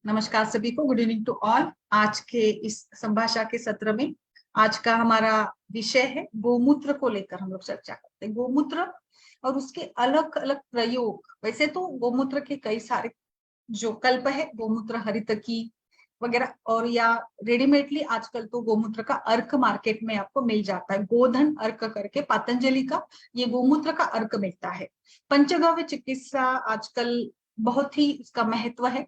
नमस्कार सभी को। Good evening to all. आज के इस संभाषा के सत्र में आज का हमारा विषय है गोमूत्र को लेकर हम लोग चर्चा करते हैं। गोमूत्र और उसके अलग अलग प्रयोग। वैसे तो गोमूत्र के कई सारे जो कल्प है, गोमूत्र हरितकी वगैरह, और या रेडीमेडली आजकल तो गोमूत्र का अर्क मार्केट में आपको मिल जाता है। गोधन अर्क करके पतंजलि का ये गोमूत्र का अर्क मिलता है। पंचगव्य चिकित्सा आजकल बहुत ही इसका महत्व है।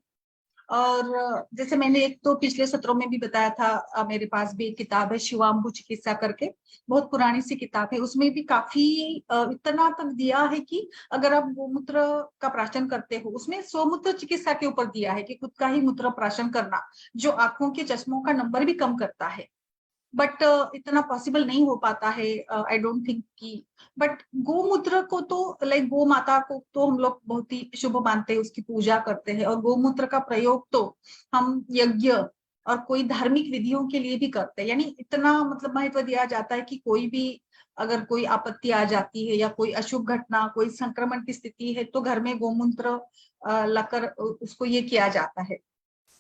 और जैसे मैंने एक तो पिछले सत्रों में भी बताया था, मेरे पास भी एक किताब है शिवाम्बु चिकित्सा करके, बहुत पुरानी सी किताब है। उसमें भी काफी इतना तक दिया है कि अगर आप गोमूत्र का प्राशन करते हो, उसमें स्वमूत्र चिकित्सा के ऊपर दिया है कि खुद का ही मूत्र प्राशन करना जो आंखों के चश्मों का नंबर भी कम करता है। बट इतना पॉसिबल नहीं हो पाता है, आई डोंट थिंक कि। बट गोमूत्र को तो लाइक गौ माता को तो हम लोग बहुत ही शुभ मानते हैं, उसकी पूजा करते हैं। और गोमूत्र का प्रयोग तो हम यज्ञ और कोई धार्मिक विधियों के लिए भी करते हैं। यानी इतना मतलब महत्व दिया जाता है कि कोई भी अगर कोई आपत्ति आ जाती है या कोई अशुभ घटना, कोई संक्रमण की स्थिति है, तो घर में गोमूत्र लाकर उसको ये किया जाता है।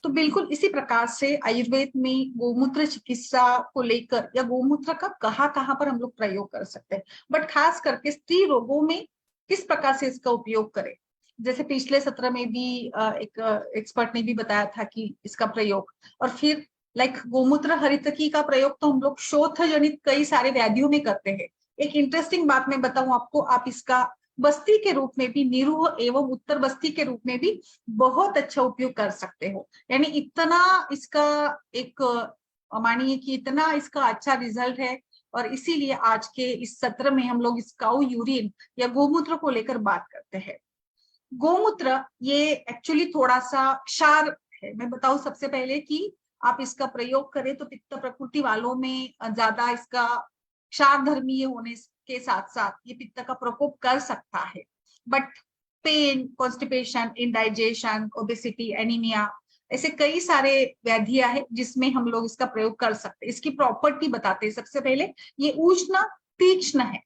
तो बिल्कुल इसी प्रकार से आयुर्वेद में गोमूत्र चिकित्सा को लेकर या गोमूत्र का कहाँ कहाँ पर हम लोग प्रयोग कर सकते हैं, बट खास करके स्त्री रोगों में किस प्रकार से इसका उपयोग करें। जैसे पिछले सत्र में भी एक एक्सपर्ट ने भी बताया था कि इसका प्रयोग, और फिर लाइक गोमूत्र हरितकी का प्रयोग तो हम लोग शोथ जनित कई सारे व्याधियों में करते हैं। एक इंटरेस्टिंग बात मैं बताऊं आपको, आप इसका बस्ती के रूप में भी, निरूह एवं उत्तर बस्ती के रूप में भी बहुत अच्छा उपयोग कर सकते हो। यानी इतना इसका एक मानिए कि इतना इसका अच्छा रिजल्ट है। और इसीलिए आज के इस सत्र में हम लोग इस काऊ यूरिन या गोमूत्र को लेकर बात करते हैं। गोमूत्र ये एक्चुअली थोड़ा सा क्षार है। मैं बताऊं सबसे पहले कि आप इसका प्रयोग करें तो पित्त प्रकृति वालों में ज्यादा इसका क्षार धर्मीय होने के साथ साथ ये पित्त का प्रकोप कर सकता है। But pain, constipation, indigestion, obesity, anaemia, ऐसे कई सारे व्याधियां हैं जिसमें हम लोग इसका प्रयोग कर सकते हैं। इसकी प्रॉपर्टी बताते हैं सबसे पहले। ये उष्ण तीक्ष्ण है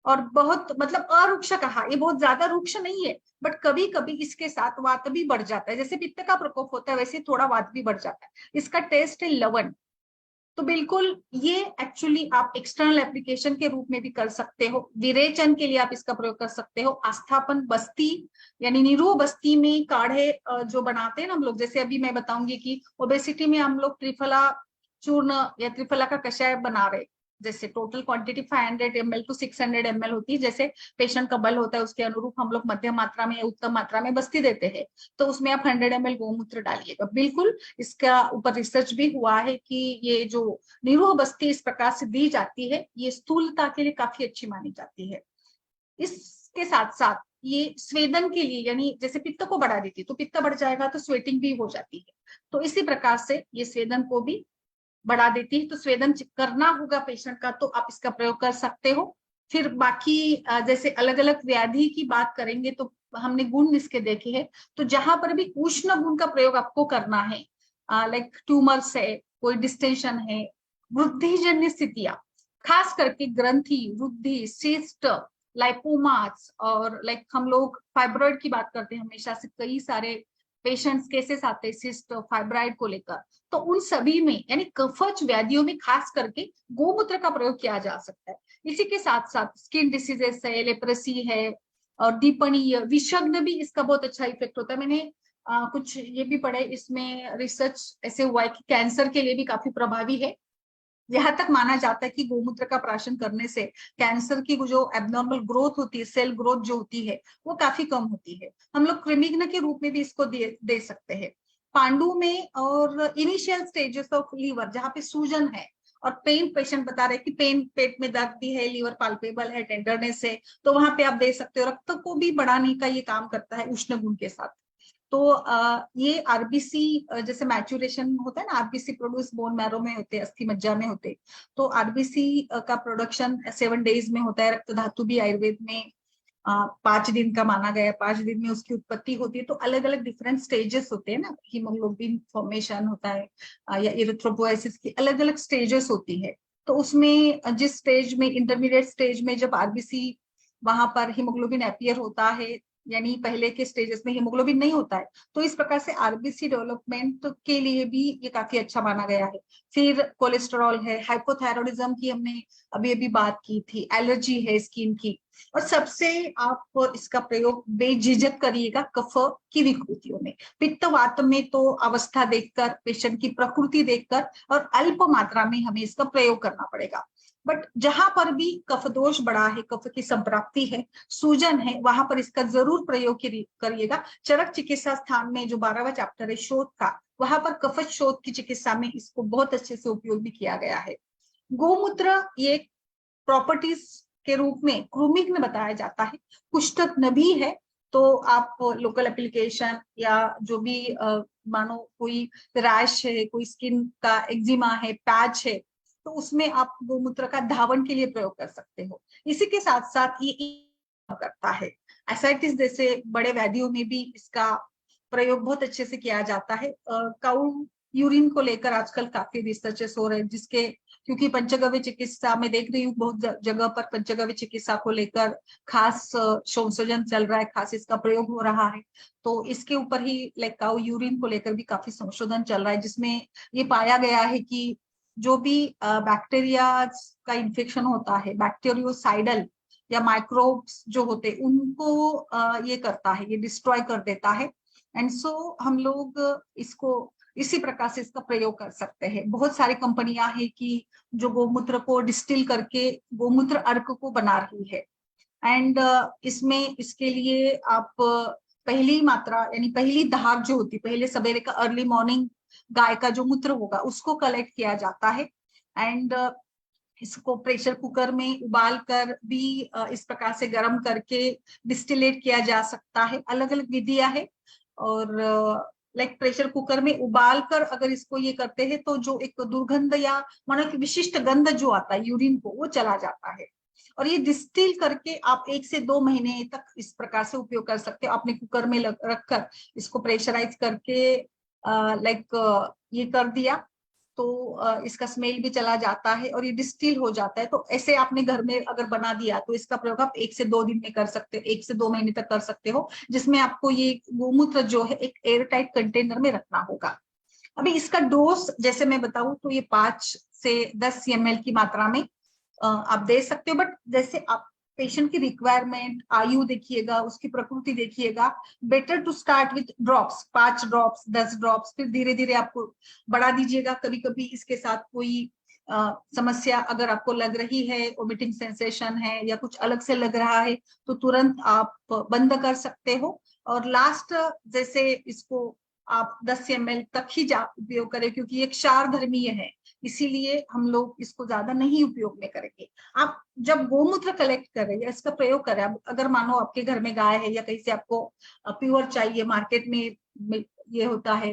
और बहुत मतलब अरुक्ष कहा, ये बहुत ज्यादा रुक्ष नहीं है, बट कभी कभी इसके साथ वात भी बढ़ जाता है। जैसे पित्त का प्रकोप होता है वैसे थोड़ा वात भी बढ़ जाता है। इसका टेस्ट है लवण। तो बिल्कुल ये एक्चुअली आप एक्सटर्नल एप्लीकेशन के रूप में भी कर सकते हो। विरेचन के लिए आप इसका प्रयोग कर सकते हो। आस्थापन बस्ती यानी निरूह बस्ती में काढ़े जो बनाते हैं ना हम लोग, जैसे अभी मैं बताऊंगी कि ओबेसिटी में हम लोग त्रिफला चूर्ण या त्रिफला का कषाय बना रहे। जैसे total quantity 500 ml to 600 ml होती है। जैसे पेशेंट का बल होता है उसके अनुरूप हम लोग मध्यम मात्रा में, उत्तम मात्रा में बस्ती देते हैं। तो उसमें आप 100 ml गोमूत्र डालिएगा। बिल्कुल इसका ऊपर रिसर्च भी हुआ है कि ये जो निरूह बस्ती इस प्रकार से दी जाती है, ये स्थूलता के लिए काफी अच्छी मानी जाती है। इसके साथ साथ ये स्वेदन के लिए, यानी जैसे पित्त को बढ़ा देती है तो पित्त बढ़ जाएगा तो स्वेटिंग भी हो जाती है। तो इसी प्रकार से ये स्वेदन को भी बढ़ा देती है। तो स्वेदन करना होगा पेशेंट का तो आप इसका प्रयोग कर सकते हो। फिर बाकी जैसे अलग अलग व्याधि की बात करेंगे तो हमने गुण इसके देखे हैं। तो जहां पर भी उष्ण गुण का प्रयोग आपको करना है, लाइक ट्यूमर्स है, कोई डिस्टेंशन है, वृद्धिजन्य स्थितियां, खास करके ग्रंथि, वृद्धि, सिस्ट, लाइपोमास, और लाइक हम लोग फाइब्रॉइड की बात करते हैं हमेशा से। कई सारे पेशेंट्स केसेस आते हैं सिस्ट फाइब्रॉइड को लेकर। तो उन सभी में यानी कफज व्याधियों में खास करके गोमूत्र का प्रयोग किया जा सकता है। इसी के साथ साथ स्किन डिसीजेस है, लेप्रेसी है, और दीपणीय विषग्न भी इसका बहुत अच्छा इफेक्ट होता है। मैंने कुछ ये भी पढ़े, इसमें रिसर्च ऐसे हुआ है कि कैंसर के लिए भी काफी प्रभावी है। यहाँ तक माना जाता है कि गोमूत्र का प्राशन करने से कैंसर की जो एबनॉर्मल ग्रोथ होती है, सेल ग्रोथ जो होती है, वो काफी कम होती है। हम लोग कृमिघ्न के रूप में भी इसको दे सकते हैं। पांडु में और इनिशियल स्टेजेस ऑफ लीवर जहाँ पे सूजन है और पेन, पेशेंट बता रहे कि पेन, पेट में दर्द भी है, लीवर पाल्पेबल है, टेंडरनेस है, तो वहां पे आप दे सकते हो। रक्त को भी बढ़ाने का ये काम करता है उष्ण गुण के साथ। तो ये आरबीसी जैसे मैचुरेशन होता है ना, आरबीसी प्रोड्यूस बोन मैरो में होते हैं, अस्थि मज्जा में होते हैं। तो आरबीसी का प्रोडक्शन 7 डेज में होता है। रक्त धातु भी आयुर्वेद में 5 दिन का माना गया है। 5 दिन में उसकी उत्पत्ति होती है। तो अलग अलग डिफरेंट स्टेजेस होते हैं ना, हीमोग्लोबिन फॉर्मेशन होता है या इरिथ्रोपोएसिस की अलग अलग स्टेजेस होती है। तो उसमें जिस स्टेज में, इंटरमीडिएट स्टेज में जब आरबीसी वहां पर हीमोग्लोबिन अपीयर होता है, यानी पहले के स्टेजेस में हीमोग्लोबिन नहीं होता है, तो इस प्रकार से आरबीसी डेवलपमेंट के लिए भी ये काफी अच्छा माना गया है। फिर कोलेस्टेरॉल है, हाइपोथायरॉयडिज्म की हमने अभी अभी बात की थी, एलर्जी है स्किन की, और सबसे आप इसका प्रयोग बेझिझक करिएगा कफ की विकृतियों में। पित्त वात में तो अवस्था देखकर, पेशेंट की प्रकृति देखकर और अल्प मात्रा में हमें इसका प्रयोग करना पड़ेगा। बट जहां पर भी कफ दोष बढ़ा है, कफ की संप्राप्ति है, सूजन है, वहां पर इसका जरूर प्रयोग करिएगा। चरक चिकित्सा स्थान में जो 12वां चैप्टर है शोथ का, वहां पर कफज शोथ की चिकित्सा में इसको बहुत अच्छे से उपयोग भी किया गया है। गोमूत्र ये प्रॉपर्टीज के रूप में क्रूमिक में बताया जाता है, कुष्ठ नभी है, तो आप लोकल एप्लीकेशन या जो भी मानो कोई रैश है, कोई स्किन का एक्जिमा है, पैच है, तो उसमें आप गोमूत्र का धावन के लिए प्रयोग कर सकते हो। इसी के साथ साथ ये करता है एसाइटिस जैसे बड़े व्याधियों में भी इसका प्रयोग बहुत अच्छे से किया जाता है। काउ यूरिन को लेकर आजकल काफी रिसर्चेस हो रहे हैं, जिसके क्योंकि पंचगव्य चिकित्सा में देख रही हूँ बहुत जगह पर पंचगव्य चिकित्सा को लेकर खास संशोधन चल रहा है, खास इसका प्रयोग हो रहा है। तो इसके ऊपर ही लाइक काउ यूरिन को लेकर भी काफी संशोधन चल रहा है, जिसमें ये पाया गया है कि जो भी बैक्टीरिया का इन्फेक्शन होता है, बैक्टीरियोसाइडल या माइक्रोब्स जो होते हैं उनको ये करता है, ये डिस्ट्रॉय कर देता है। एंड सो हम लोग इसको इसी प्रकार से इसका प्रयोग कर सकते हैं। बहुत सारी कंपनियां हैं कि जो गोमूत्र को डिस्टिल करके गोमूत्र अर्क को बना रही है। एंड इसमें इसके लिए आप पहली मात्रा यानी पहली धार जो होती, पहले सवेरे का अर्ली मॉर्निंग गाय का जो मूत्र होगा उसको कलेक्ट किया जाता है। एंड इसको प्रेशर कुकर में उबाल कर भी इस प्रकार से गर्म करके डिस्टिलेट किया जा सकता है। अलग अलग विधियां है, और लाइक प्रेशर कुकर में उबाल कर अगर इसको ये करते हैं तो जो एक दुर्गंध या मानो कि विशिष्ट गंध जो आता है यूरिन को, वो चला जाता है। और ये डिस्टिल करके आप 1 से 2 महीने तक इस प्रकार से उपयोग कर सकते हो। आपने कुकर में रखकर इसको प्रेशराइज करके लाइक ये कर दिया तो इसका स्मेल भी चला जाता है और ये डिस्टिल हो जाता है। तो ऐसे आपने घर में अगर बना दिया तो इसका प्रयोग आप 1 से 2 दिन में कर सकते हो, 1 से 2 महीने तक कर सकते हो, जिसमें आपको ये गोमूत्र जो है एक एयर टाइट कंटेनर में रखना होगा। अभी इसका डोज जैसे मैं बताऊं तो ये 5 से 10 ml की मात्रा में आप दे सकते हो। बट जैसे आप पेशेंट की रिक्वायरमेंट, आयु देखिएगा, उसकी प्रकृति देखिएगा, better to start with drops, 5 drops 10 drops, फिर धीरे धीरे आपको बढ़ा दीजिएगा। कभी कभी इसके साथ कोई समस्या अगर आपको लग रही है, वोमिटिंग सेंसेशन है या कुछ अलग से लग रहा है, तो तुरंत आप बंद कर सकते हो। और लास्ट जैसे इसको आप 10 ml तक ही उपयोग करें, क्योंकि एक क्षार धर्मीय है, इसीलिए हम लोग इसको ज्यादा नहीं उपयोग में करेंगे। आप जब गोमूत्र कलेक्ट करें या इसका प्रयोग करें, अगर मानो आपके घर में गाय है या कहीं से आपको प्योर चाहिए, मार्केट में ये होता है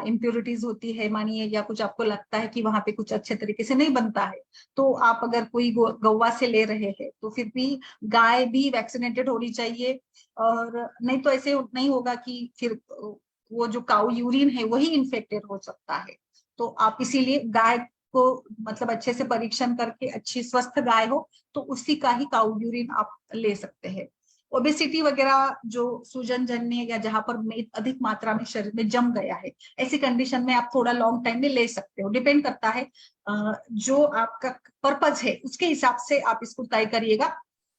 इम्प्योरिटीज होती है मानिए, या कुछ आपको लगता है कि वहां पे कुछ अच्छे तरीके से नहीं बनता है, तो आप अगर कोई गौवा से ले रहे हैं तो फिर भी गाय भी वैक्सीनेटेड होनी चाहिए। और नहीं तो ऐसे नहीं होगा कि फिर वो जो काऊ यूरिन है वही इन्फेक्टेड हो सकता है। तो आप इसीलिए गाय को मतलब अच्छे से परीक्षण करके अच्छी स्वस्थ गाय हो तो उसी का ही काऊ यूरिन आप ले सकते हैं। ओबेसिटी वगैरह जो सूजन जन्य या जहां पर मेद अधिक मात्रा में शरीर में जम गया है, ऐसी कंडीशन में आप थोड़ा लॉन्ग टाइम में ले सकते हो। डिपेंड करता है जो आपका पर्पज है उसके हिसाब से आप इसको तय करिएगा।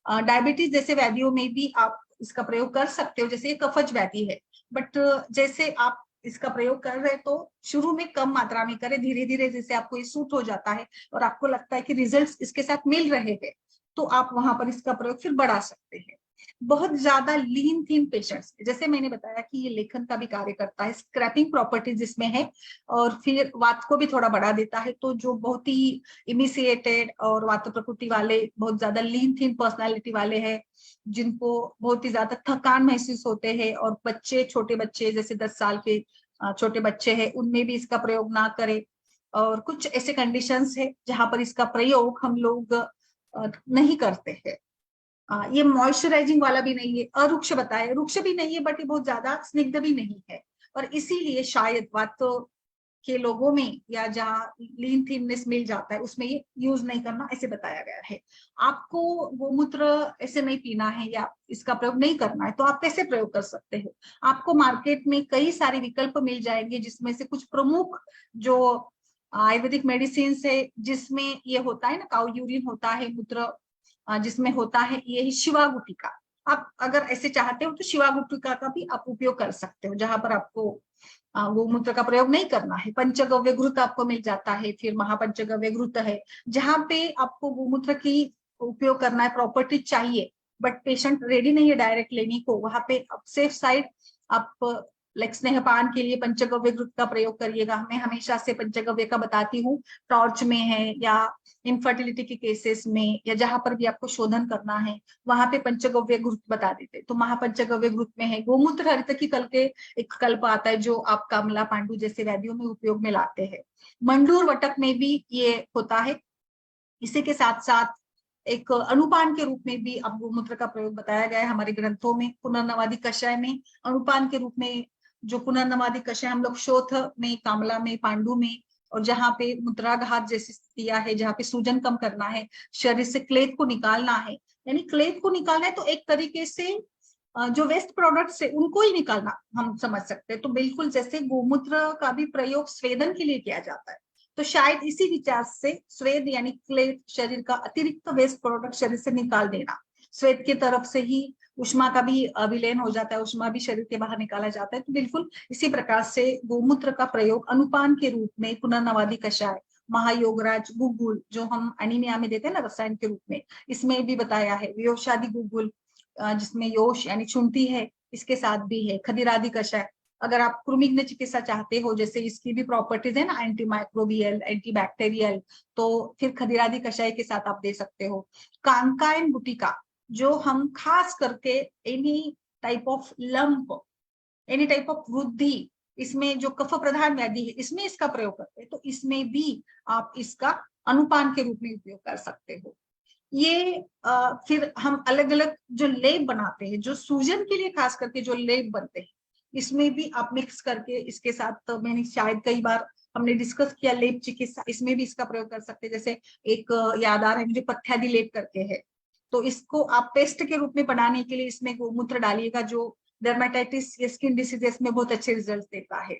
डायबिटीज जैसे व्याधियों में भी आप इसका प्रयोग कर सकते हो, जैसे ये कफज व्याधि है, बट जैसे आप इसका प्रयोग कर रहे तो शुरू में कम मात्रा में करें, धीरे धीरे जैसे आपको ये सूट हो जाता है और आपको लगता है कि रिजल्ट्स इसके साथ मिल रहे हैं, तो आप वहां पर इसका प्रयोग फिर बढ़ा सकते हैं। बहुत ज्यादा लीन थीन पेशेंट्स, जैसे मैंने बताया कि ये लेखन का भी कार्य करता है, स्क्रैपिंग प्रॉपर्टीज इसमें है, और फिर वात को भी थोड़ा बढ़ा देता है। तो जो बहुत ही इमिसिएटेड और वात प्रकृति वाले, बहुत ज्यादा लीन थीन पर्सनालिटी वाले हैं, जिनको बहुत ही ज्यादा थकान महसूस होते हैं, और बच्चे, छोटे बच्चे जैसे 10 साल के छोटे बच्चे हैं, उनमें भी इसका प्रयोग ना करें। और कुछ ऐसे कंडीशंस है जहां पर इसका प्रयोग हम लोग नहीं करते हैं। ये मॉइस्चराइजिंग वाला भी नहीं है, अरुक्ष बताए, रुक्ष भी नहीं है बट ये बहुत ज्यादा स्निग्ध भी नहीं है, और इसीलिए शायद वात के लोगों में या जहाँ लीन थिननेस मिल जाता है उसमें ये यूज नहीं करना ऐसे बताया गया है। आपको गोमूत्र ऐसे नहीं पीना है या इसका प्रयोग नहीं करना है तो आप कैसे प्रयोग कर सकते हो। आपको मार्केट में कई सारे विकल्प मिल जाएंगे जिसमें से कुछ प्रमुख जो आयुर्वेदिक मेडिसिन है जिसमें ये होता है ना, काउ यूरिन होता है मूत्र जिसमें होता है ये शिवा गुटिका। आप अगर ऐसे चाहते हो तो शिवा गुटिका का भी आप उपयोग कर सकते हो जहां पर आपको गोमूत्र का प्रयोग नहीं करना है। पंचगव्य घृत आपको मिल जाता है, फिर महापंचगव्य घृत है जहां पे आपको गोमूत्र की उपयोग करना है, प्रॉपर्टी चाहिए बट पेशेंट रेडी नहीं है डायरेक्ट लेने को, वहां पे आप सेफ साइड आप लाइक स्नेहपान के लिए पंचगव्य घृत का प्रयोग करिएगा। मैं हमेशा से पंचगव्य का बताती हूँ, टॉर्च में है या इनफर्टिलिटी के केसेस में या जहां पर भी आपको शोधन करना है वहां पे पंचगव्य घृत बता देते। तो महापंचगव्य घृत में है गोमूत्र हरित की कल के एक कल्प आता है जो आप कामला पांडु जैसे वैद्यों में उपयोग में लाते हैं। मंडूर वटक में भी ये होता है। इसी के साथ साथ एक अनुपान के रूप में भी अब गोमूत्र का प्रयोग बताया गया है हमारे ग्रंथों में। पुनर्नवादी कषाय में अनुपान के रूप में जो पुनर्नवादी कषाय हम लोग शोथ में, कामला में, पांडु में, और जहाँ पे मुद्राघात जैसी स्थितियां है जहाँ पे सूजन कम करना है, शरीर से क्लेद को निकालना है, यानी क्लेद को निकालना है तो एक तरीके से जो वेस्ट प्रोडक्ट्स है उनको ही निकालना हम समझ सकते हैं। तो बिल्कुल जैसे गोमूत्र का भी प्रयोग स्वेदन के लिए किया जाता है तो शायद इसी विचार से स्वेद यानी क्लेद, शरीर का अतिरिक्त वेस्ट प्रोडक्ट शरीर से निकाल देना, स्वेद की तरफ से ही उष्मा का भी विलयन हो जाता है, उष्मा भी शरीर के बाहर निकाला जाता है। तो बिल्कुल इसी प्रकार से गोमूत्र का प्रयोग अनुपान के रूप में पुनर्नवादी कषाय, महायोगराज गुगुल जो हम एनीमिया में देते हैं ना रसायन के रूप में, इसमें भी बताया है। वियोषादि गुगुल जिसमें योश यानी चुनती है, इसके साथ भी है। खदिरादि कषाय अगर आप कृमिघ्न चिकित्सा चाहते हो जैसे इसकी भी प्रॉपर्टीज है ना, एंटी माइक्रोबियल, एंटी बैक्टीरियल, तो फिर खदिरादि कषाय के साथ आप दे सकते हो। कांकायन गुटिका जो हम खास करके any type of lump, any type of वृद्धि, इसमें जो कफ प्रधान व्याधि है इसमें इसका प्रयोग करते हैं तो इसमें भी आप इसका अनुपान के रूप में उपयोग कर सकते हो। ये फिर हम अलग अलग जो लेप बनाते हैं, जो सूजन के लिए खास करके जो लेप बनते हैं, इसमें भी आप मिक्स करके इसके साथ, तो मैंने शायद कई बार हमने डिस्कस किया लेप चिकित्सा, इसमें भी इसका प्रयोग कर सकते हैं। जैसे एक याद आ रहा है मुझे, पथ्यादि लेप करके है, तो इसको आप पेस्ट के रूप में बनाने के लिए इसमें गोमूत्र डालिएगा जो डर्मेटाइटिस या स्किन डिसीजेस में बहुत अच्छे रिजल्ट देता है।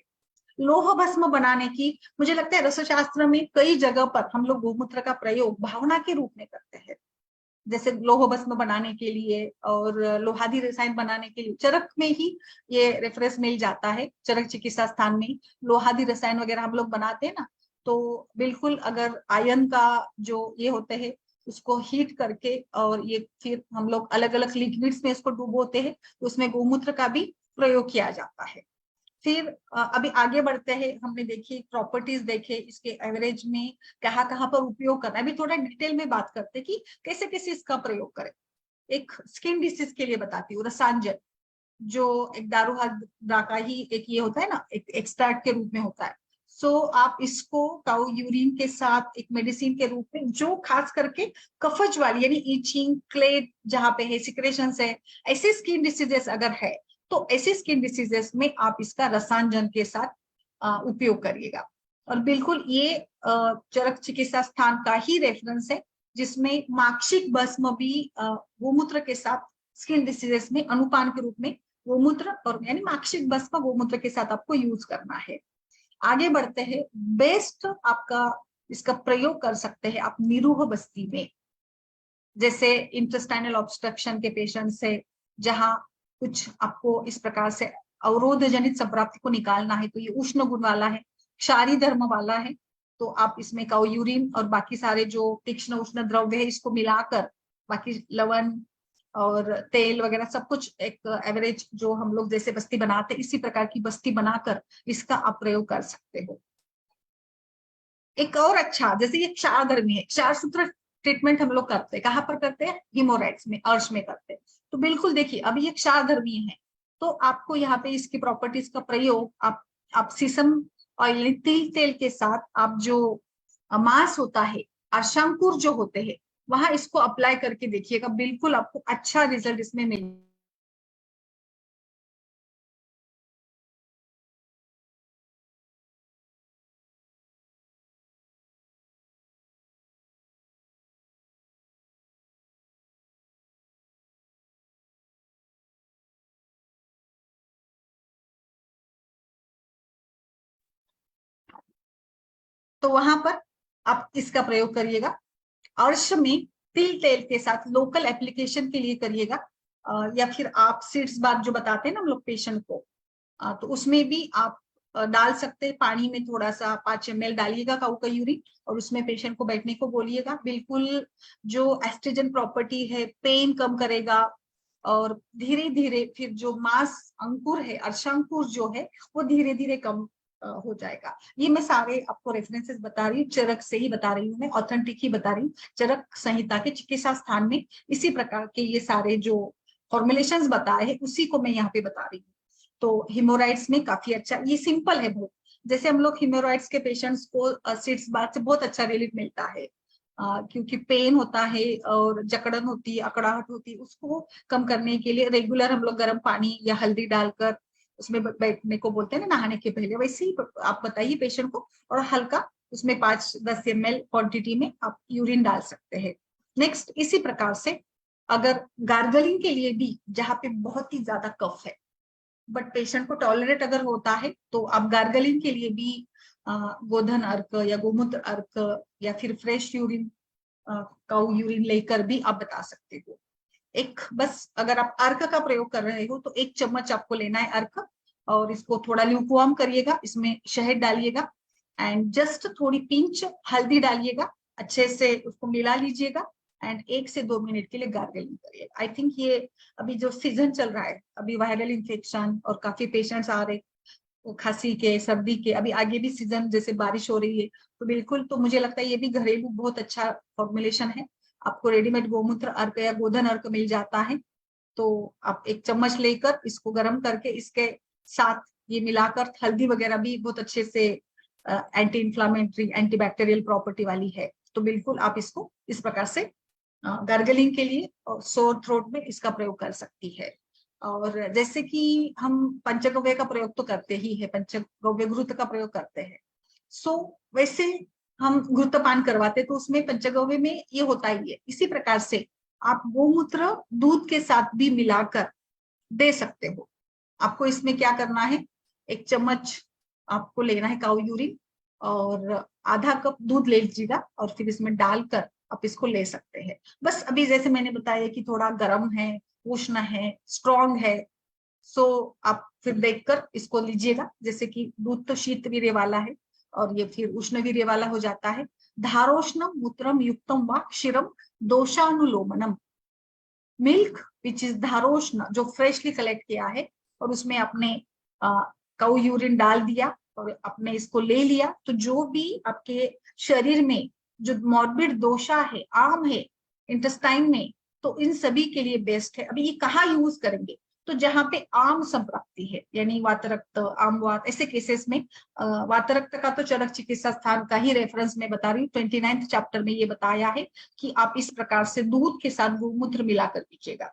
लोह भस्म बनाने की, मुझे लगता है रसशास्त्र में कई जगह पर हम लोग गोमूत्र का प्रयोग भावना के रूप में करते हैं। जैसे लोह भस्म बनाने के लिए और लोहादी रसायन बनाने के लिए चरक में ही ये रेफरेंस मिल जाता है। चरक चिकित्सा स्थान में लोहादी रसायन वगैरह हम लोग बनाते हैं ना, तो बिल्कुल अगर आयन का जो ये होते हैं उसको हीट करके और ये फिर हम लोग अलग अलग लिक्विड्स में इसको डुबोते हैं तो उसमें गोमूत्र का भी प्रयोग किया जाता है। फिर अभी आगे बढ़ते हैं, हमने देखी प्रॉपर्टीज देखे, इसके एवरेज में कहाँ कहाँ पर उपयोग करना है, अभी थोड़ा डिटेल में बात करते हैं कि कैसे कैसे इसका प्रयोग करें। एक स्किन डिसीज के लिए बताती हूँ, रसांजन जो एक दारूहदा का ही एक ये होता है ना, एक एक्सट्रैक्ट के रूप में होता है। सो आप इसको काउ यूरिन के साथ एक मेडिसिन के रूप में, जो खास करके कफज वाली यानी ईचिंग, क्लेड जहाँ पे है, सिक्रेशन है, ऐसे स्किन डिसीजेस अगर है तो ऐसे स्किन डिसीजेस में आप इसका रसांजन के साथ उपयोग करिएगा। और बिल्कुल ये चरक चिकित्सा स्थान का ही रेफरेंस है जिसमें माक्षिक भस्म भी गोमूत्र के साथ स्किन डिसीजेस में अनुपान के रूप में गोमूत्र और यानी माक्षिक भस्म गोमूत्र के साथ आपको यूज करना है। आगे बढ़ते हैं, बेस्ट आपका इसका प्रयोग कर सकते हैं आप निरूह बस्ती में, जैसे इंटेस्टाइनल ऑब्स्ट्रक्शन के पेशेंट से जहां कुछ आपको इस प्रकार से अवरोध जनित संप्राप्ति को निकालना है तो ये उष्ण गुण वाला है, क्षारी धर्म वाला है, तो आप इसमें काउ यूरिन और बाकी सारे जो तीक्ष्ण उष्ण द्रव्य है इसको मिलाकर, बाकी लवण और तेल वगैरह सब कुछ एक एवरेज जो हम लोग जैसे बस्ती बनाते हैं इसी प्रकार की बस्ती बनाकर इसका आप प्रयोग कर सकते हो। एक और अच्छा, जैसे ये क्षारधर्मी है, क्षार सूत्र ट्रीटमेंट हम लोग करते हैं, कहाँ पर करते हैं, हिमोराइड्स में, अर्श में करते हैं। तो बिल्कुल देखिए अभी ये क्षारधर्मी है तो आपको यहाँ पे इसकी प्रॉपर्टीज का प्रयोग आप सीसम ऑयल तिल तेल के साथ आप जो मांस होता है, शंकुर जो होते हैं वहां इसको अप्लाई करके देखिएगा, बिल्कुल आपको अच्छा रिजल्ट इसमें मिलेगा। तो वहां पर आप इसका प्रयोग करिएगा। अर्श में तिल तेल के साथ लोकल एप्लीकेशन के लिए करिएगा, या फिर आप सीड्स बाथ जो बताते हैं ना हम लोग पेशेंट को, तो उसमें भी आप डाल सकते हैं। पानी में थोड़ा सा 5 ml डालिएगा काऊ का यूरिन, और उसमें पेशेंट को बैठने को बोलिएगा। बिल्कुल जो एस्ट्रोजन प्रॉपर्टी है, पेन कम करेगा, और धीरे धीरे फिर जो मांस अंकुर है, अर्शांकुर जो है, वो धीरे धीरे कम हो जाएगा। ये मैं सारे आपको रेफरेंसेस बता रही हूँ, चरक से ही बता रही हूँ, मैं ऑथेंटिक ही बता रही हूँ। चरक संहिता के चिकित्सा स्थान में इसी प्रकार के ये सारे जो फॉर्मुलेशंस बताए हैं उसी को मैं यहाँ पे बता रही हूँ। तो हिमोराइड्स में काफी अच्छा, ये सिंपल है बहुत। जैसे हम लोग हिमोराइड्स के पेशेंट्स को सीड्स बाथ से बहुत अच्छा रिलीफ मिलता है, क्योंकि पेन होता है और जकड़न होती है, अकड़ाहट होती है, उसको कम करने के लिए रेगुलर हम लोग गर्म पानी या हल्दी डालकर उसमें बैठने को बोलते हैं ना नहाने के पहले, वैसे ही आप बताइए पेशेंट को, और हल्का उसमें 5-10 ml क्वांटिटी में आप यूरिन डाल सकते हैं। नेक्स्ट, इसी प्रकार से अगर गार्गलिंग के लिए भी, जहाँ पे बहुत ही ज्यादा कफ है बट पेशेंट को टॉलरेट अगर होता है, तो आप गार्गलिंग के लिए भी गोधन अर्क या गोमूत्र अर्क या फिर फ्रेश यूरिन, काऊ यूरिन लेकर भी आप बता सकते हो। एक बस अगर आप अर्क का प्रयोग कर रहे हो तो 1 चम्मच आपको लेना है अर्क, और इसको थोड़ा ल्यूकवार्म करिएगा, इसमें शहद डालिएगा एंड जस्ट थोड़ी पिंच हल्दी डालिएगा, अच्छे से उसको मिला लीजिएगा एंड 1 से 2 मिनट के लिए गार्गलिंग करिएगा। आई थिंक ये अभी जो सीजन चल रहा है, अभी वायरल इन्फेक्शन और काफी पेशेंट्स आ रहे, खांसी के, सर्दी के, अभी आगे भी सीजन जैसे बारिश हो रही है, तो बिल्कुल, तो मुझे लगता है ये भी घरेलू बहुत अच्छा फॉर्मुलेशन है। आपको रेडीमेड गोमूत्र अर्क या गोधन अर्क मिल जाता है, तो आप 1 चम्मच लेकर इसको गर्म करके इसके साथ ये मिलाकर, हल्दी वगैरह भी बहुत अच्छे से एंटी इंफ्लामेटरी, एंटीबैक्टीरियल प्रॉपर्टी वाली है, तो बिल्कुल आप इसको इस प्रकार से गार्गलिंग के लिए और सोर थ्रोट में इसका प्रयोग कर सकती है। और जैसे कि हम पंचगव्य का प्रयोग तो करते ही है, पंचगव्य घृत का प्रयोग करते हैं, सो वैसे हम घृतपान करवाते तो उसमें पंचगव्य में ये होता ही है। इसी प्रकार से आप गोमूत्र दूध के साथ भी मिलाकर दे सकते हो। आपको इसमें क्या करना है, 1 चम्मच आपको लेना है काऊ यूरिन, और आधा कप दूध ले लीजिएगा, और फिर इसमें डालकर आप इसको ले सकते हैं। बस अभी जैसे मैंने बताया कि थोड़ा गर्म है, उष्ण है, स्ट्रॉन्ग है, सो आप फिर देखकर इसको लीजिएगा। जैसे कि दूध तो शीत वीर्य वाला है और ये फिर उष्ण वीर्य वाला हो जाता है। धारोष्णम मूत्रम युक्तम व क्षीरम दोषानुलोमनम, मिल्क विच इज धारोष्ण, जो फ्रेशली कलेक्ट किया है, और उसमें आपने काऊ यूरिन डाल दिया और आपने इसको ले लिया, तो जो भी आपके शरीर में जो मॉर्बिड दोषा है, आम है इंटेस्टाइन में, तो इन सभी के लिए बेस्ट है। अभी ये कहाँ यूज करेंगे, तो जहाँ पे आम संप्राप्ति है, यानी वातरक्त, आमवात, ऐसे केसेस में। वातरक्त का तो चरक चिकित्सा स्थान का ही रेफरेंस में बता रही हूँ, 29th चैप्टर में ये बताया है कि आप इस प्रकार से दूध के साथ गोमूत्र मिलाकर पीजिएगा।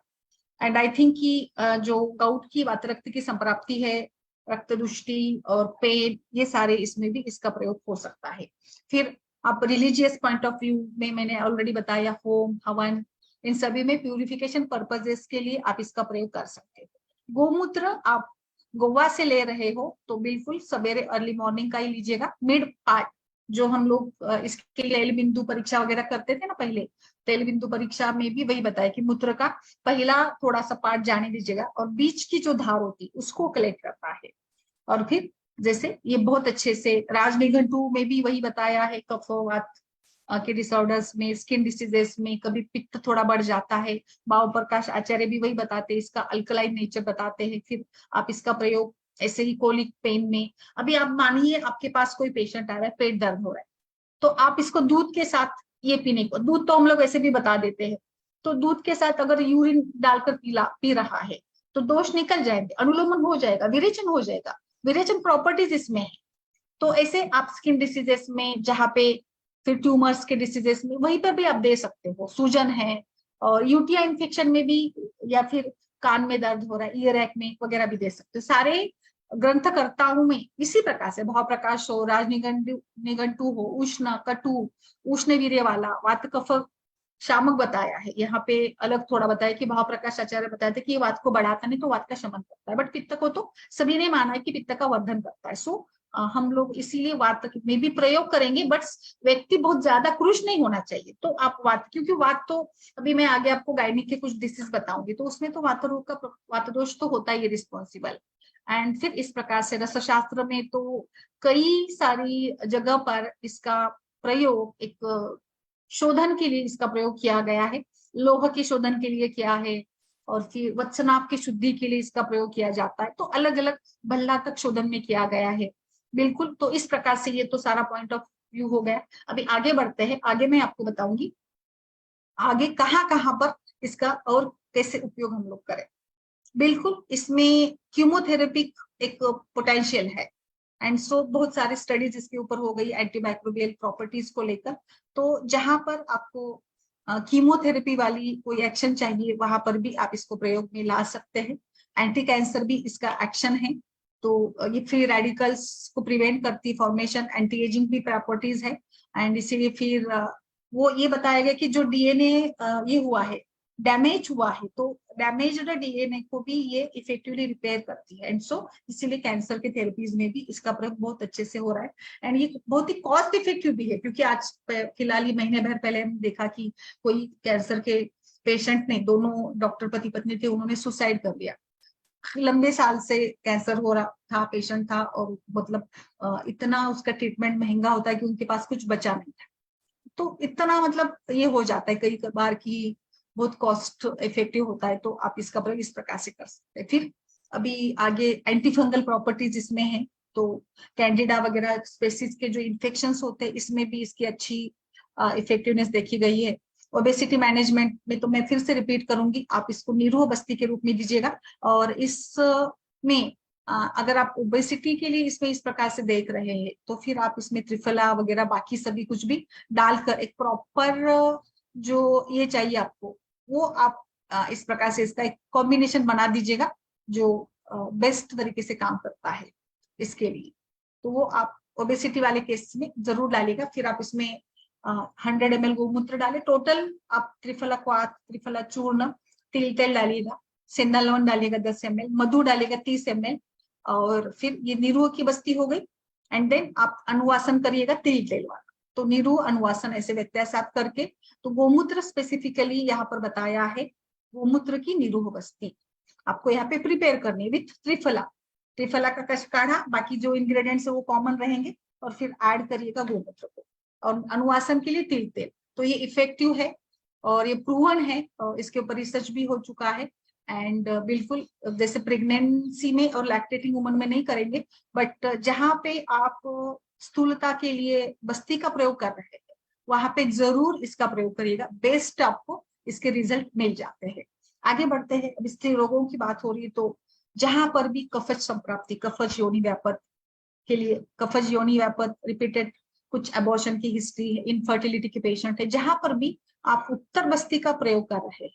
एंड आई थिंक कि जो गाउट की, वातरक्त की संप्राप्ति है, रक्त दुष्टि और पेन, ये सारे इसमें भी इसका प्रयोग हो सकता है। फिर आप रिलीजियस पॉइंट ऑफ व्यू में मैंने ऑलरेडी बताया, होम, हवन, इन सभी में प्यूरिफिकेशन पर्पजेस के लिए आप इसका प्रयोग कर सकते हो। गोमूत्र आप गोवा से ले रहे हो तो बिल्कुल सवेरे अर्ली मॉर्निंग का ही लीजिएगा, मिड पार्ट, जो हम लोग इसके लिए तेल बिंदु परीक्षा वगैरह करते थे ना पहले, तेल बिंदु परीक्षा में भी वही बताया कि मूत्र का पहला थोड़ा सा पार्ट जाने दीजिएगा, और बीच की जो धार होती उसको कलेक्ट करता है। और फिर जैसे ये बहुत अच्छे से राजनिघंटु में भी वही बताया है, कफ वात के डिसऑर्डर्स में, स्किन डिसीजेस में कभी पित्त थोड़ा बढ़ जाता है, भाव प्रकाश आचार्य भी वही बताते हैं, इसका अल्कलाइन नेचर बताते हैं। फिर आप इसका प्रयोग ऐसे ही कोलिक पेन में, अभी आप मानिए आपके पास कोई पेशेंट आ रहा है, पेट दर्द हो रहा है, तो आप इसको दूध के साथ ये पीने को, दूध तो हम लोग ऐसे भी बता देते हैं, तो दूध के साथ अगर यूरिन डालकर पी रहा है तो दोष निकल जाएंगे, अनुलोमन हो जाएगा, विरेचन हो जाएगा, विरेचन प्रॉपर्टीज इसमें है। तो ऐसे आप स्किन डिसीजेस में, जहाँ पे फिर ट्यूमर्स के डिसीजेस में, वहीं पर भी आप दे सकते हो। सूजन है, और यूटीआई इन्फेक्शन में भी, या फिर कान में दर्द हो रहा है, ईयर एक्ने वगैरह भी दे सकते हो। सारे ग्रंथकर्ताओं में इसी प्रकार से, भाव प्रकाश हो, निघंटु हो, उष्ण, कटु, उष्ण वीर्य वाला, वात कफ शामक बताया है। यहाँ पे अलग थोड़ा बताया कि भाव प्रकाश आचार्य बताया था कि ये वात को बढ़ाता नहीं तो वात का शमन करता है, बट पित्त को तो सभी ने माना है कि पित्त का वर्धन करता है। सो हम लोग इसीलिए वात में भी प्रयोग करेंगे, बट व्यक्ति बहुत ज्यादा क्रूश नहीं होना चाहिए। तो आप वात, क्योंकि वात तो अभी मैं आगे आपको गायनिक के कुछ डिसीज बताऊंगी, तो उसमें तो वात रोग का वात दोष तो होता ही है रिस्पॉन्सिबल। एंड फिर इस प्रकार से रसशास्त्र में तो कई सारी जगह पर इसका प्रयोग एक शोधन के लिए इसका प्रयोग किया गया है, लोह के शोधन के लिए किया है, और फिर वत्सनाभ की शुद्धि के लिए इसका प्रयोग किया जाता है। तो अलग अलग भल्लातक शोधन में किया गया है। बिल्कुल, तो इस प्रकार से ये तो सारा पॉइंट ऑफ व्यू हो गया। अभी आगे बढ़ते हैं, आगे मैं आपको बताऊंगी आगे कहाँ कहाँ पर इसका और कैसे उपयोग हम लोग करें। बिल्कुल, इसमें कीमोथेरेपी एक पोटेंशियल है, एंड सो बहुत सारी स्टडीज इसके ऊपर हो गई एंटीमाइक्रोबियल प्रॉपर्टीज को लेकर। तो जहां पर आपको कीमोथेरेपी वाली कोई एक्शन चाहिए, वहां पर भी आप इसको प्रयोग में ला सकते हैं। एंटी कैंसर भी इसका एक्शन है, तो ये फ्री रेडिकल्स को प्रिवेंट करती फॉर्मेशन, एंटी एजिंग भी प्रॉपर्टीज है। एंड इसीलिए फिर वो ये बताया गया कि जो डीएनए ये हुआ है, डैमेज हुआ है, तो डैमेज्ड डीएनए को भी ये इफेक्टिवली रिपेयर करती है। एंड सो इसीलिए कैंसर के थेरेपीज में भी इसका प्रयोग बहुत अच्छे से हो रहा है। एंड ये बहुत ही कॉस्ट इफेक्टिव भी है, क्योंकि आज फिलहाल ही महीने भर पहले हमने देखा कि कोई कैंसर के पेशेंट ने, दोनों डॉक्टर पति पत्नी थे, उन्होंने सुसाइड कर लिया। लंबे साल से कैंसर हो रहा था, पेशेंट था, और मतलब इतना उसका ट्रीटमेंट महंगा होता है कि उनके पास कुछ बचा नहीं था। तो इतना मतलब ये हो जाता है कई बार कि बहुत कॉस्ट इफेक्टिव होता है। तो आप इसका प्रयोग इस प्रकार से कर सकते हैं। फिर अभी आगे एंटी फंगल प्रॉपर्टीज इसमें है, तो कैंडिडा वगैरह स्पेसीज के जो इन्फेक्शंस होते हैं, इसमें भी इसकी अच्छी इफेक्टिवनेस देखी गई है। ओबेसिटी मैनेजमेंट में तो मैं फिर से रिपीट करूंगी, आप इसको निरोह बस्ती के रूप में दीजिएगा। और इसमें अगर आप ओबेसिटी के लिए इसमें इस प्रकार से देख रहे हैं, तो फिर आप इसमें त्रिफला वगैरह बाकी सभी कुछ भी डालकर एक प्रॉपर जो ये चाहिए आपको, वो आप इस प्रकार से इसका एक कॉम्बिनेशन बना दीजिएगा, जो बेस्ट तरीके से काम करता है इसके लिए। तो वो आप ओबेसिटी वाले केस में जरूर डालिएगा। फिर आप इसमें 100 ml गोमूत्र डालें। टोटल आप त्रिफला क्वाथ, त्रिफला चूर्ण, तिल तेल डालिएगा, सेंधा लवण डालिएगा 10 ml, मधु डालिएगा 30 ml, और फिर ये निरोह की बस्ती हो गई। एंड देन आप अनुवासन करिएगा तिल तेल वाला। तो निरोह अनुवासन ऐसे व्यत्यास आप करके, तो गोमूत्र स्पेसिफिकली यहाँ पर बताया है, गोमूत्र की निरोह बस्ती आपको यहाँ पे प्रिपेयर करनी है विथ त्रिफला। त्रिफला का कश काढ़ा, बाकी जो इंग्रेडिएंट्स है वो कॉमन रहेंगे, और फिर ऐड करिएगा गोमूत्र को। और अनुवासन के लिए तिल तेल, तो ये इफेक्टिव है और ये प्रूवन है, और इसके ऊपर रिसर्च भी हो चुका है। एंड बिल्कुल जैसे प्रेगनेंसी में और लैक्टेटिंग वुमन में नहीं करेंगे, बट जहां पे आप स्थूलता के लिए बस्ती का प्रयोग कर रहे हैं, वहां पे जरूर इसका प्रयोग करिएगा, बेस्ट आपको इसके रिजल्ट मिल जाते हैं। आगे बढ़ते हैं, अब स्त्री रोगों की बात हो रही है, तो जहां पर भी कफज संप्राप्ति, कफज योनि व्यापत के लिए, कफज योनि व्यापत, रिपीटेड कुछ एबॉर्शन की हिस्ट्री है, इनफर्टिलिटी के पेशेंट है, जहां पर भी आप उत्तर बस्ती का प्रयोग कर रहे हैं,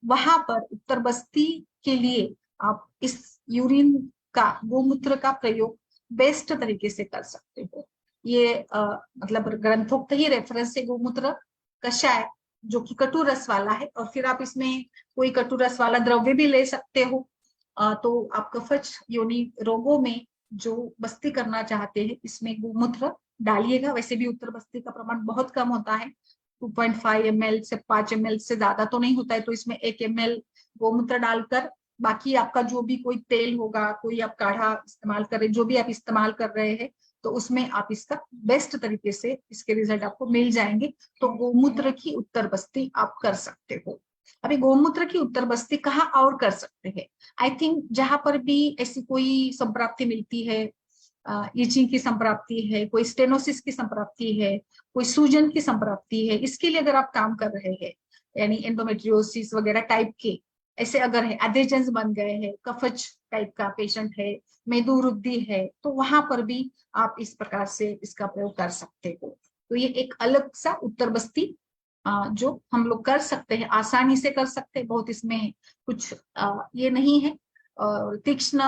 वहां पर उत्तर बस्ती के लिए आप इस यूरिन का, गोमूत्र का प्रयोग बेस्ट तरीके से कर सकते हो। ये मतलब ग्रंथोक्त ही रेफरेंस है गोमूत्र कषाय, जो कि कटु रस वाला है, और फिर आप इसमें कोई कटु रस वाला द्रव्य भी ले सकते हो। तो आप कफज योनि रोगों में जो बस्ती करना चाहते हैं, इसमें गोमूत्र डालिएगा। वैसे भी उत्तर बस्ती का प्रमाण बहुत कम होता है, 2.5 ml से 5 ml से ज्यादा तो नहीं होता है। तो इसमें 1 ml गोमूत्र डालकर, बाकी आपका जो भी कोई तेल होगा, कोई आप काढ़ा इस्तेमाल कर रहे, जो भी आप इस्तेमाल कर रहे हैं, तो उसमें आप इसका बेस्ट तरीके से इसके रिजल्ट आपको मिल जाएंगे। तो गोमूत्र की उत्तर बस्ती आप कर सकते हो। अभी गोमूत्र की उत्तर बस्ती कहाँ और कर सकते हैं? आई थिंक जहां पर भी ऐसी कोई संप्राप्ति मिलती है, इचिंग की संप्राप्ति है, कोई स्टेनोसिस की संप्राप्ति है, कोई सूजन की संप्राप्ति है, इसके लिए अगर आप काम कर रहे हैं, यानी एंडोमेट्रियोसिस वगैरह टाइप के ऐसे अगर है, एडेजन्स बन गए हैं, कफज टाइप का पेशेंट है, मेदुवृद्धि है, तो वहां पर भी आप इस प्रकार से इसका प्रयोग कर सकते हो। तो ये एक अलग सा उत्तर बस्ती जो हम लोग कर सकते हैं, आसानी से कर सकते हैं, बहुत इसमें कुछ ये नहीं है। तीक्ष्ण,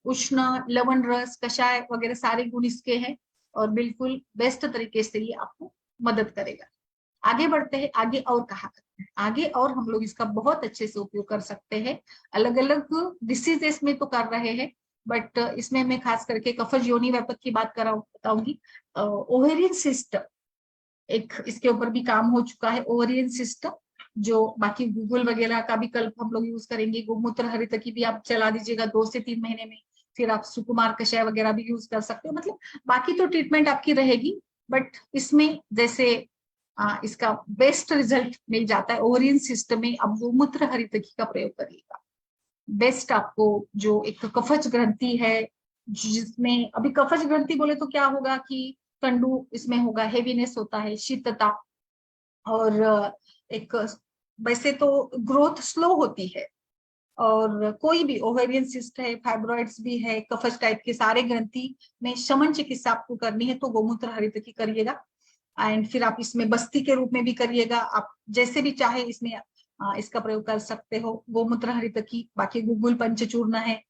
उष्ण, लवण रस, कषाय वगैरह सारे गुण इसके हैं, और बिल्कुल बेस्ट तरीके से ये आपको मदद करेगा। आगे बढ़ते हैं, आगे और कहा करते हैं, आगे और हम लोग इसका बहुत अच्छे से उपयोग कर सकते हैं। अलग अलग डिसीजेस में तो कर रहे हैं, बट इसमें मैं खास करके कफज योनि व्यापक की बात बताऊंगी। ओवेरियन सिस्टम एक इसके ऊपर भी काम हो चुका है। ओवेरियन सिस्टम जो बाकी गूगल वगैरह का भी कल हम लोग यूज करेंगे। गोमूत्र हरितकी भी आप चला दीजिएगा 2 से 3 महीने में। फिर आप सुकुमार कषाय वगैरह भी यूज कर सकते हो। मतलब बाकी तो ट्रीटमेंट आपकी रहेगी, बट इसमें जैसे इसका बेस्ट रिजल्ट मिल जाता है ओवेरियन सिस्टम में। आप गोमूत्र हरितकी का प्रयोग करिएगा। बेस्ट आपको जो एक कफज ग्रंथि है, जिसमें अभी कफज ग्रंथि बोले तो क्या होगा कि कंडू इसमें होगा, हेवीनेस होता है, शीतता, और एक वैसे तो ग्रोथ स्लो होती है। और कोई भी ओवेरियन सिस्ट है, फाइब्रॉइड्स भी है, कफज टाइप के सारे ग्रंथि में शमन चिकित्सा आपको करनी है तो गोमूत्र हरितकी करिएगा। एंड फिर आप इसमें बस्ती के रूप में भी करिएगा। आप जैसे भी चाहे इसमें इसका प्रयोग कर सकते हो। गोमूत्र हरितकी, बाकी गुगुल पंचचूर्ण है।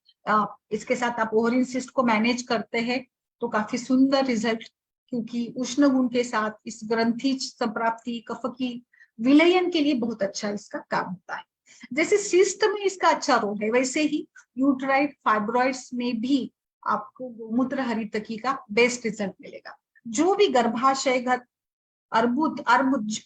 इसके साथ आप ओवरिन सिस्ट को मैनेज करते हैं तो काफी सुंदर रिजल्ट, क्योंकि उष्ण गुण के साथ इस ग्रंथि संप्राप्ति कफ की विलयन के लिए बहुत अच्छा इसका काम होता है। जैसे सिस्ट में इसका अच्छा रोल है, वैसे ही यूट्राइड फाइब्रॉइड्स में भी आपको गोमूत्र हरितकी का बेस्ट रिजल्ट मिलेगा। जो भी गर्भाशयगत अर्बुद,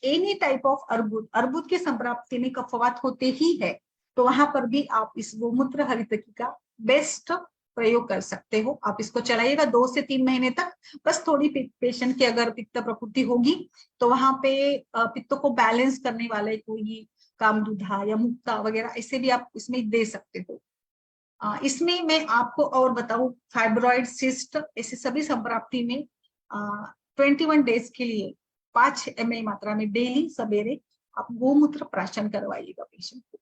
एनी टाइप ऑफ अर्बुद के संप्राप्ति में कफवात होते ही है, तो वहां पर भी आप इस गोमूत्र हरितकी का बेस्ट प्रयोग कर सकते हो। आप इसको चलाइएगा 2 से 3 महीने तक। बस थोड़ी पेशेंट की अगर पित्त प्रकृति होगी तो वहां पे पित्त को बैलेंस करने वाले कोई कामदूधा या मुक्ता वगैरह ऐसे भी आप इसमें दे सकते हो। इसमें मैं आपको और बताऊं, फाइब्रॉइड, सिस्ट, ऐसे सभी संप्राप्ति में 21 डेज के लिए 5 ml मात्रा में डेली सवेरे आप गोमूत्र प्राशन करवाइएगा पेशेंट को।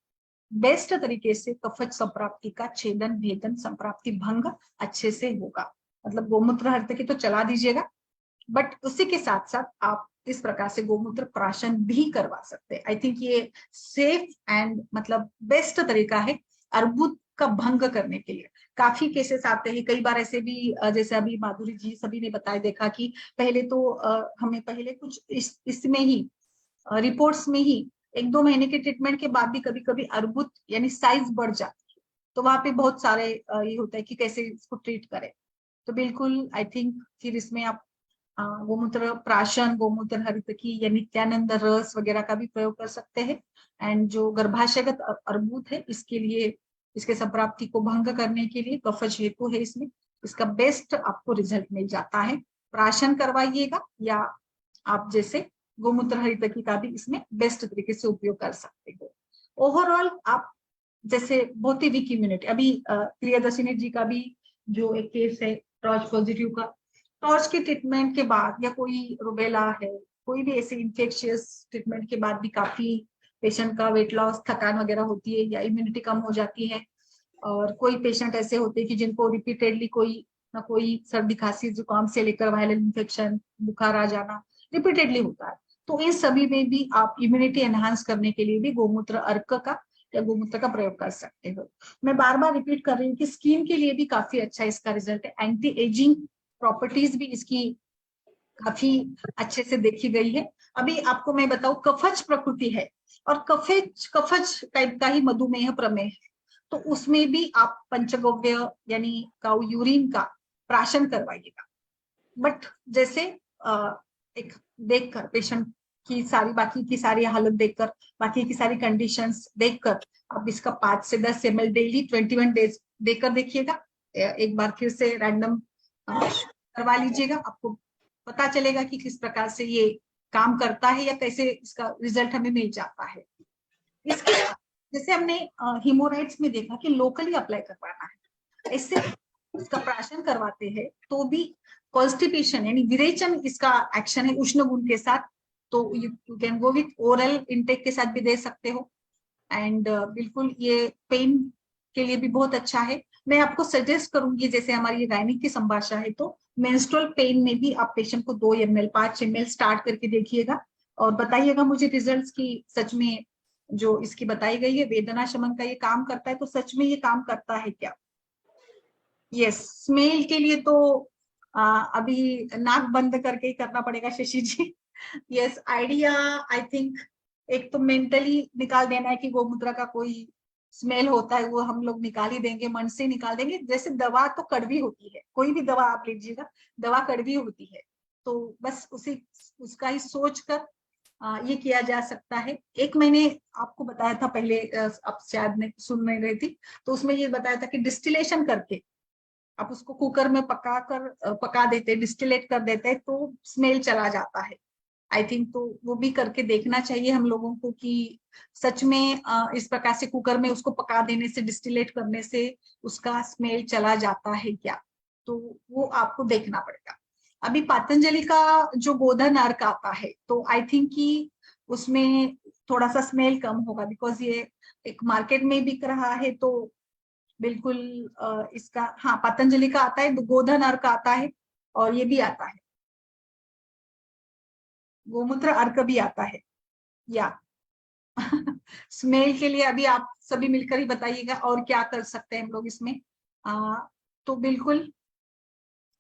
बेस्ट तरीके से कफज संप्राप्ति का छेदन, भेदन, संप्राप्ति भंग अच्छे से होगा। मतलब गोमूत्र हरितकी तो चला दीजिएगा, बट उसी के साथ साथ आप इस प्रकार से गोमूत्र प्राशन भी करवा सकते हैं। आई थिंक ये सेफ एंड मतलब बेस्ट तरीका है अर्बुद का भंग करने के लिए। काफी केसेस आते हैं, कई बार ऐसे भी जैसे अभी माधुरी जी सभी ने बताया, देखा कि पहले तो हमें पहले कुछ इसमें ही रिपोर्ट्स में ही 1-2 महीने के ट्रीटमेंट के बाद भी कभी कभी अर्बुद यानी साइज बढ़ जाती है, तो वहां पे बहुत सारे ये होता है कि कैसे इसको ट्रीट करें। तो बिल्कुल आई थिंक फिर इसमें आप गोमूत्र प्राशन, गोमूत्र हरितकी या नित्यानंद रस वगैरह का भी प्रयोग कर सकते हैं। एंड जो गर्भाशयगत अर्बुद है इसके लिए, इसके संप्राप्ति को भंग करने के लिए कफज हेतु है इसमें, इसका बेस्ट आपको रिजल्ट मिल जाता है। प्राशन करवाइएगा या आप जैसे गोमूत्र हरितकी का भी इसमें बेस्ट तरीके से उपयोग कर सकते हो। ओवरऑल आप जैसे बहुत ही वीक इम्यूनिटी, अभी प्रियदर्शिनी जी का भी जो एक केस है टॉर्च पॉजिटिव का, टॉर्च के ट्रीटमेंट के बाद या कोई रुबेला है, कोई भी ऐसे इन्फेक्शियस ट्रीटमेंट के बाद भी काफी पेशेंट का वेट लॉस, थकान वगैरह होती है या इम्यूनिटी कम हो जाती है। और कोई पेशेंट ऐसे होते हैं कि जिनको रिपीटेडली कोई ना कोई सर्दी खांसी जुकाम से लेकर वायरल इन्फेक्शन, बुखार आ जाना रिपीटेडली होता है, तो इन सभी में भी आप इम्यूनिटी एनहांस करने के लिए भी गोमूत्र अर्क का या गोमूत्र का प्रयोग कर सकते हो। मैं बार बार रिपीट कर रही हूँ कि स्किन के लिए भी काफी अच्छा इसका रिजल्ट है। एंटी एजिंग प्रॉपर्टीज भी इसकी काफी अच्छे से देखी गई है। अभी आपको मैं बताऊं, कफज प्रकृति है और कफज टाइप का ही मधुमेह प्रमेह है, तो उसमें भी आप पंचगव्य यानी काउ यूरिन का प्राशन करवाइएगा। बट जैसे एक देखकर पेशेंट की सारी बाकी की सारी हालत देखकर, बाकी की सारी कंडीशंस देखकर आप इसका 5 से 10 ml डेली 21 डेज देकर देखिएगा। एक बार फिर से रैंडम करवा लीजिएगा, आपको पता चलेगा कि किस प्रकार से ये काम करता है या कैसे इसका रिजल्ट हमें मिल जाता है। इसके जैसे हमने हिमोराइड्स में देखा कि लोकली अप्लाई करवाना है, इससे इसका प्राशन करवाते हैं तो भी कॉन्स्टिपेशन यानी विरेचन इसका एक्शन है उष्ण गुण के साथ, तो you can go with oral intake के साथ भी दे सकते हो। एंड बिल्कुल ये पेन के लिए भी बहुत अच्छा है। मैं आपको सजेस्ट करूंगी, जैसे हमारी गायनिक की संभाषा है तो मेंस्ट्रुअल पेन में भी आप पेशेंट को 2 ml 5 ml स्टार्ट करके देखिएगा और बताइएगा मुझे रिजल्ट्स की सच में जो इसकी बताई गई है वेदना शमन का ये काम करता है, तो सच में ये काम करता है क्या। यस, स्मेल के लिए तो अभी नाक बंद करके ही करना पड़ेगा शशि जी। यस, आइडिया आई थिंक एक तो मेंटली निकाल देना है कि गोमूत्र का कोई स्मेल होता है वो हम लोग निकाल ही देंगे, मन से निकाल देंगे। जैसे दवा तो कड़वी होती है, कोई भी दवा आप लीजिएगा, दवा कड़वी होती है, तो बस उसी उसका ही सोच कर ये किया जा सकता है। एक मैंने आपको बताया था पहले, आप शायद नहीं सुन नहीं रही थी, तो उसमें ये बताया था कि डिस्टिलेशन करके आप उसको कुकर में पका देते, डिस्टिलेट कर देते, तो स्मेल चला जाता है। आई थिंक तो वो भी करके देखना चाहिए हम लोगों को कि सच में इस प्रकार से कुकर में उसको पका देने से, डिस्टिलेट करने से उसका स्मेल चला जाता है क्या, तो वो आपको देखना पड़ेगा। अभी पतंजलि का जो गोधन अर्क आता है, तो आई थिंक कि उसमें थोड़ा सा स्मेल कम होगा, बिकॉज ये एक मार्केट में बिक रहा है, तो बिल्कुल इसका, हाँ पतंजलि का आता है, गोधन अर्क आता है, और ये भी आता है, गोमूत्र अर्क भी आता है या स्मेल के लिए अभी आप सभी मिलकर ही बताइएगा और क्या कर सकते हैं हम लोग इसमें। तो बिल्कुल,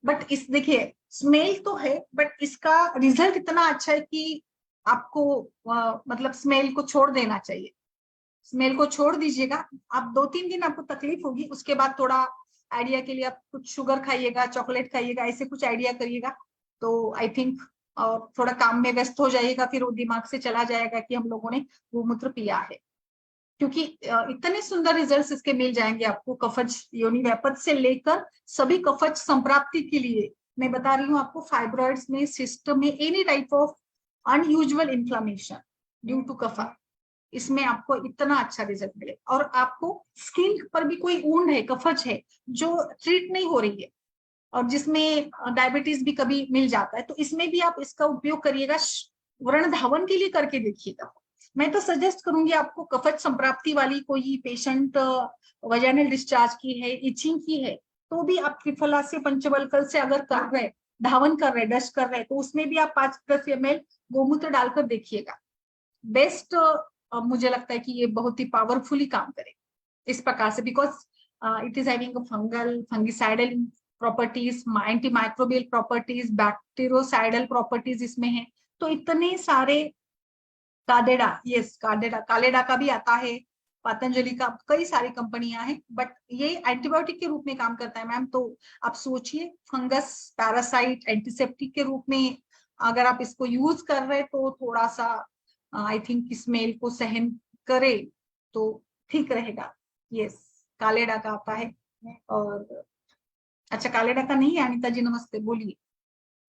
बट इस देखिए स्मेल तो है, बट इसका रिजल्ट इतना अच्छा है कि आपको मतलब स्मेल को छोड़ देना चाहिए। स्मेल को छोड़ दीजिएगा, आप 2-3 दिन आपको तकलीफ होगी, उसके बाद थोड़ा आइडिया के लिए आप कुछ शुगर खाइएगा, चॉकलेट खाइएगा, ऐसे कुछ आइडिया करिएगा, तो आई थिंक और थोड़ा काम में व्यस्त हो जाइएगा, फिर वो दिमाग से चला जाएगा कि हम लोगों ने गोमूत्र पिया है। क्योंकि इतने सुंदर रिजल्ट्स इसके मिल जाएंगे आपको, कफज योनि व्यापत से लेकर सभी कफज संप्राप्ति के लिए। मैं बता रही हूँ आपको, फाइब्रॉइड्स में, सिस्टम में, any type of unusual inflammation due to kapha, इसमें आपको इतना अच्छा रिजल्ट मिले। और आपको स्किन पर भी कोई ऊंड है, कफज है जो ट्रीट नहीं हो रही है, और जिसमें डायबिटीज भी कभी मिल जाता है, तो इसमें भी आप इसका उपयोग करिएगा, व्रण धावन के लिए करके देखिएगा। मैं तो सजेस्ट करूंगी आपको, कफज संप्राप्ति वाली कोई पेशेंट वजाइनल डिस्चार्ज की है, इचिंग की है, तो भी आप त्रिफला से, पंचवल्कल से अगर कर रहे, धावन कर रहे, डस्ट कर रहे, तो उसमें भी आप 5-10 ml गोमूत्र डालकर देखिएगा। बेस्ट मुझे लगता है कि ये बहुत ही पावरफुली काम करे इस प्रकार से, because it is having fungal, fungicidal properties, anti microbial properties, bacteriocidal properties इसमें है। तो इतने सारे, काडेडा, यस काडेडा, कालेडा का भी आता है, पतंजलि का, कई सारी कंपनियां हैं, बट ये एंटीबायोटिक के रूप में काम करता है मैम। तो आप सोचिए, फंगस, पैरासाइट, एंटीसेप्टिक के रूप में अगर आप इसको यूज कर रहे, तो थोड़ा सा आई थिंक स्मेल को सहन करे तो ठीक रहेगा। यस, कालेडा का आता है। और अच्छा, कालेडा का नहीं है, अनिता जी नमस्ते, बोलिए।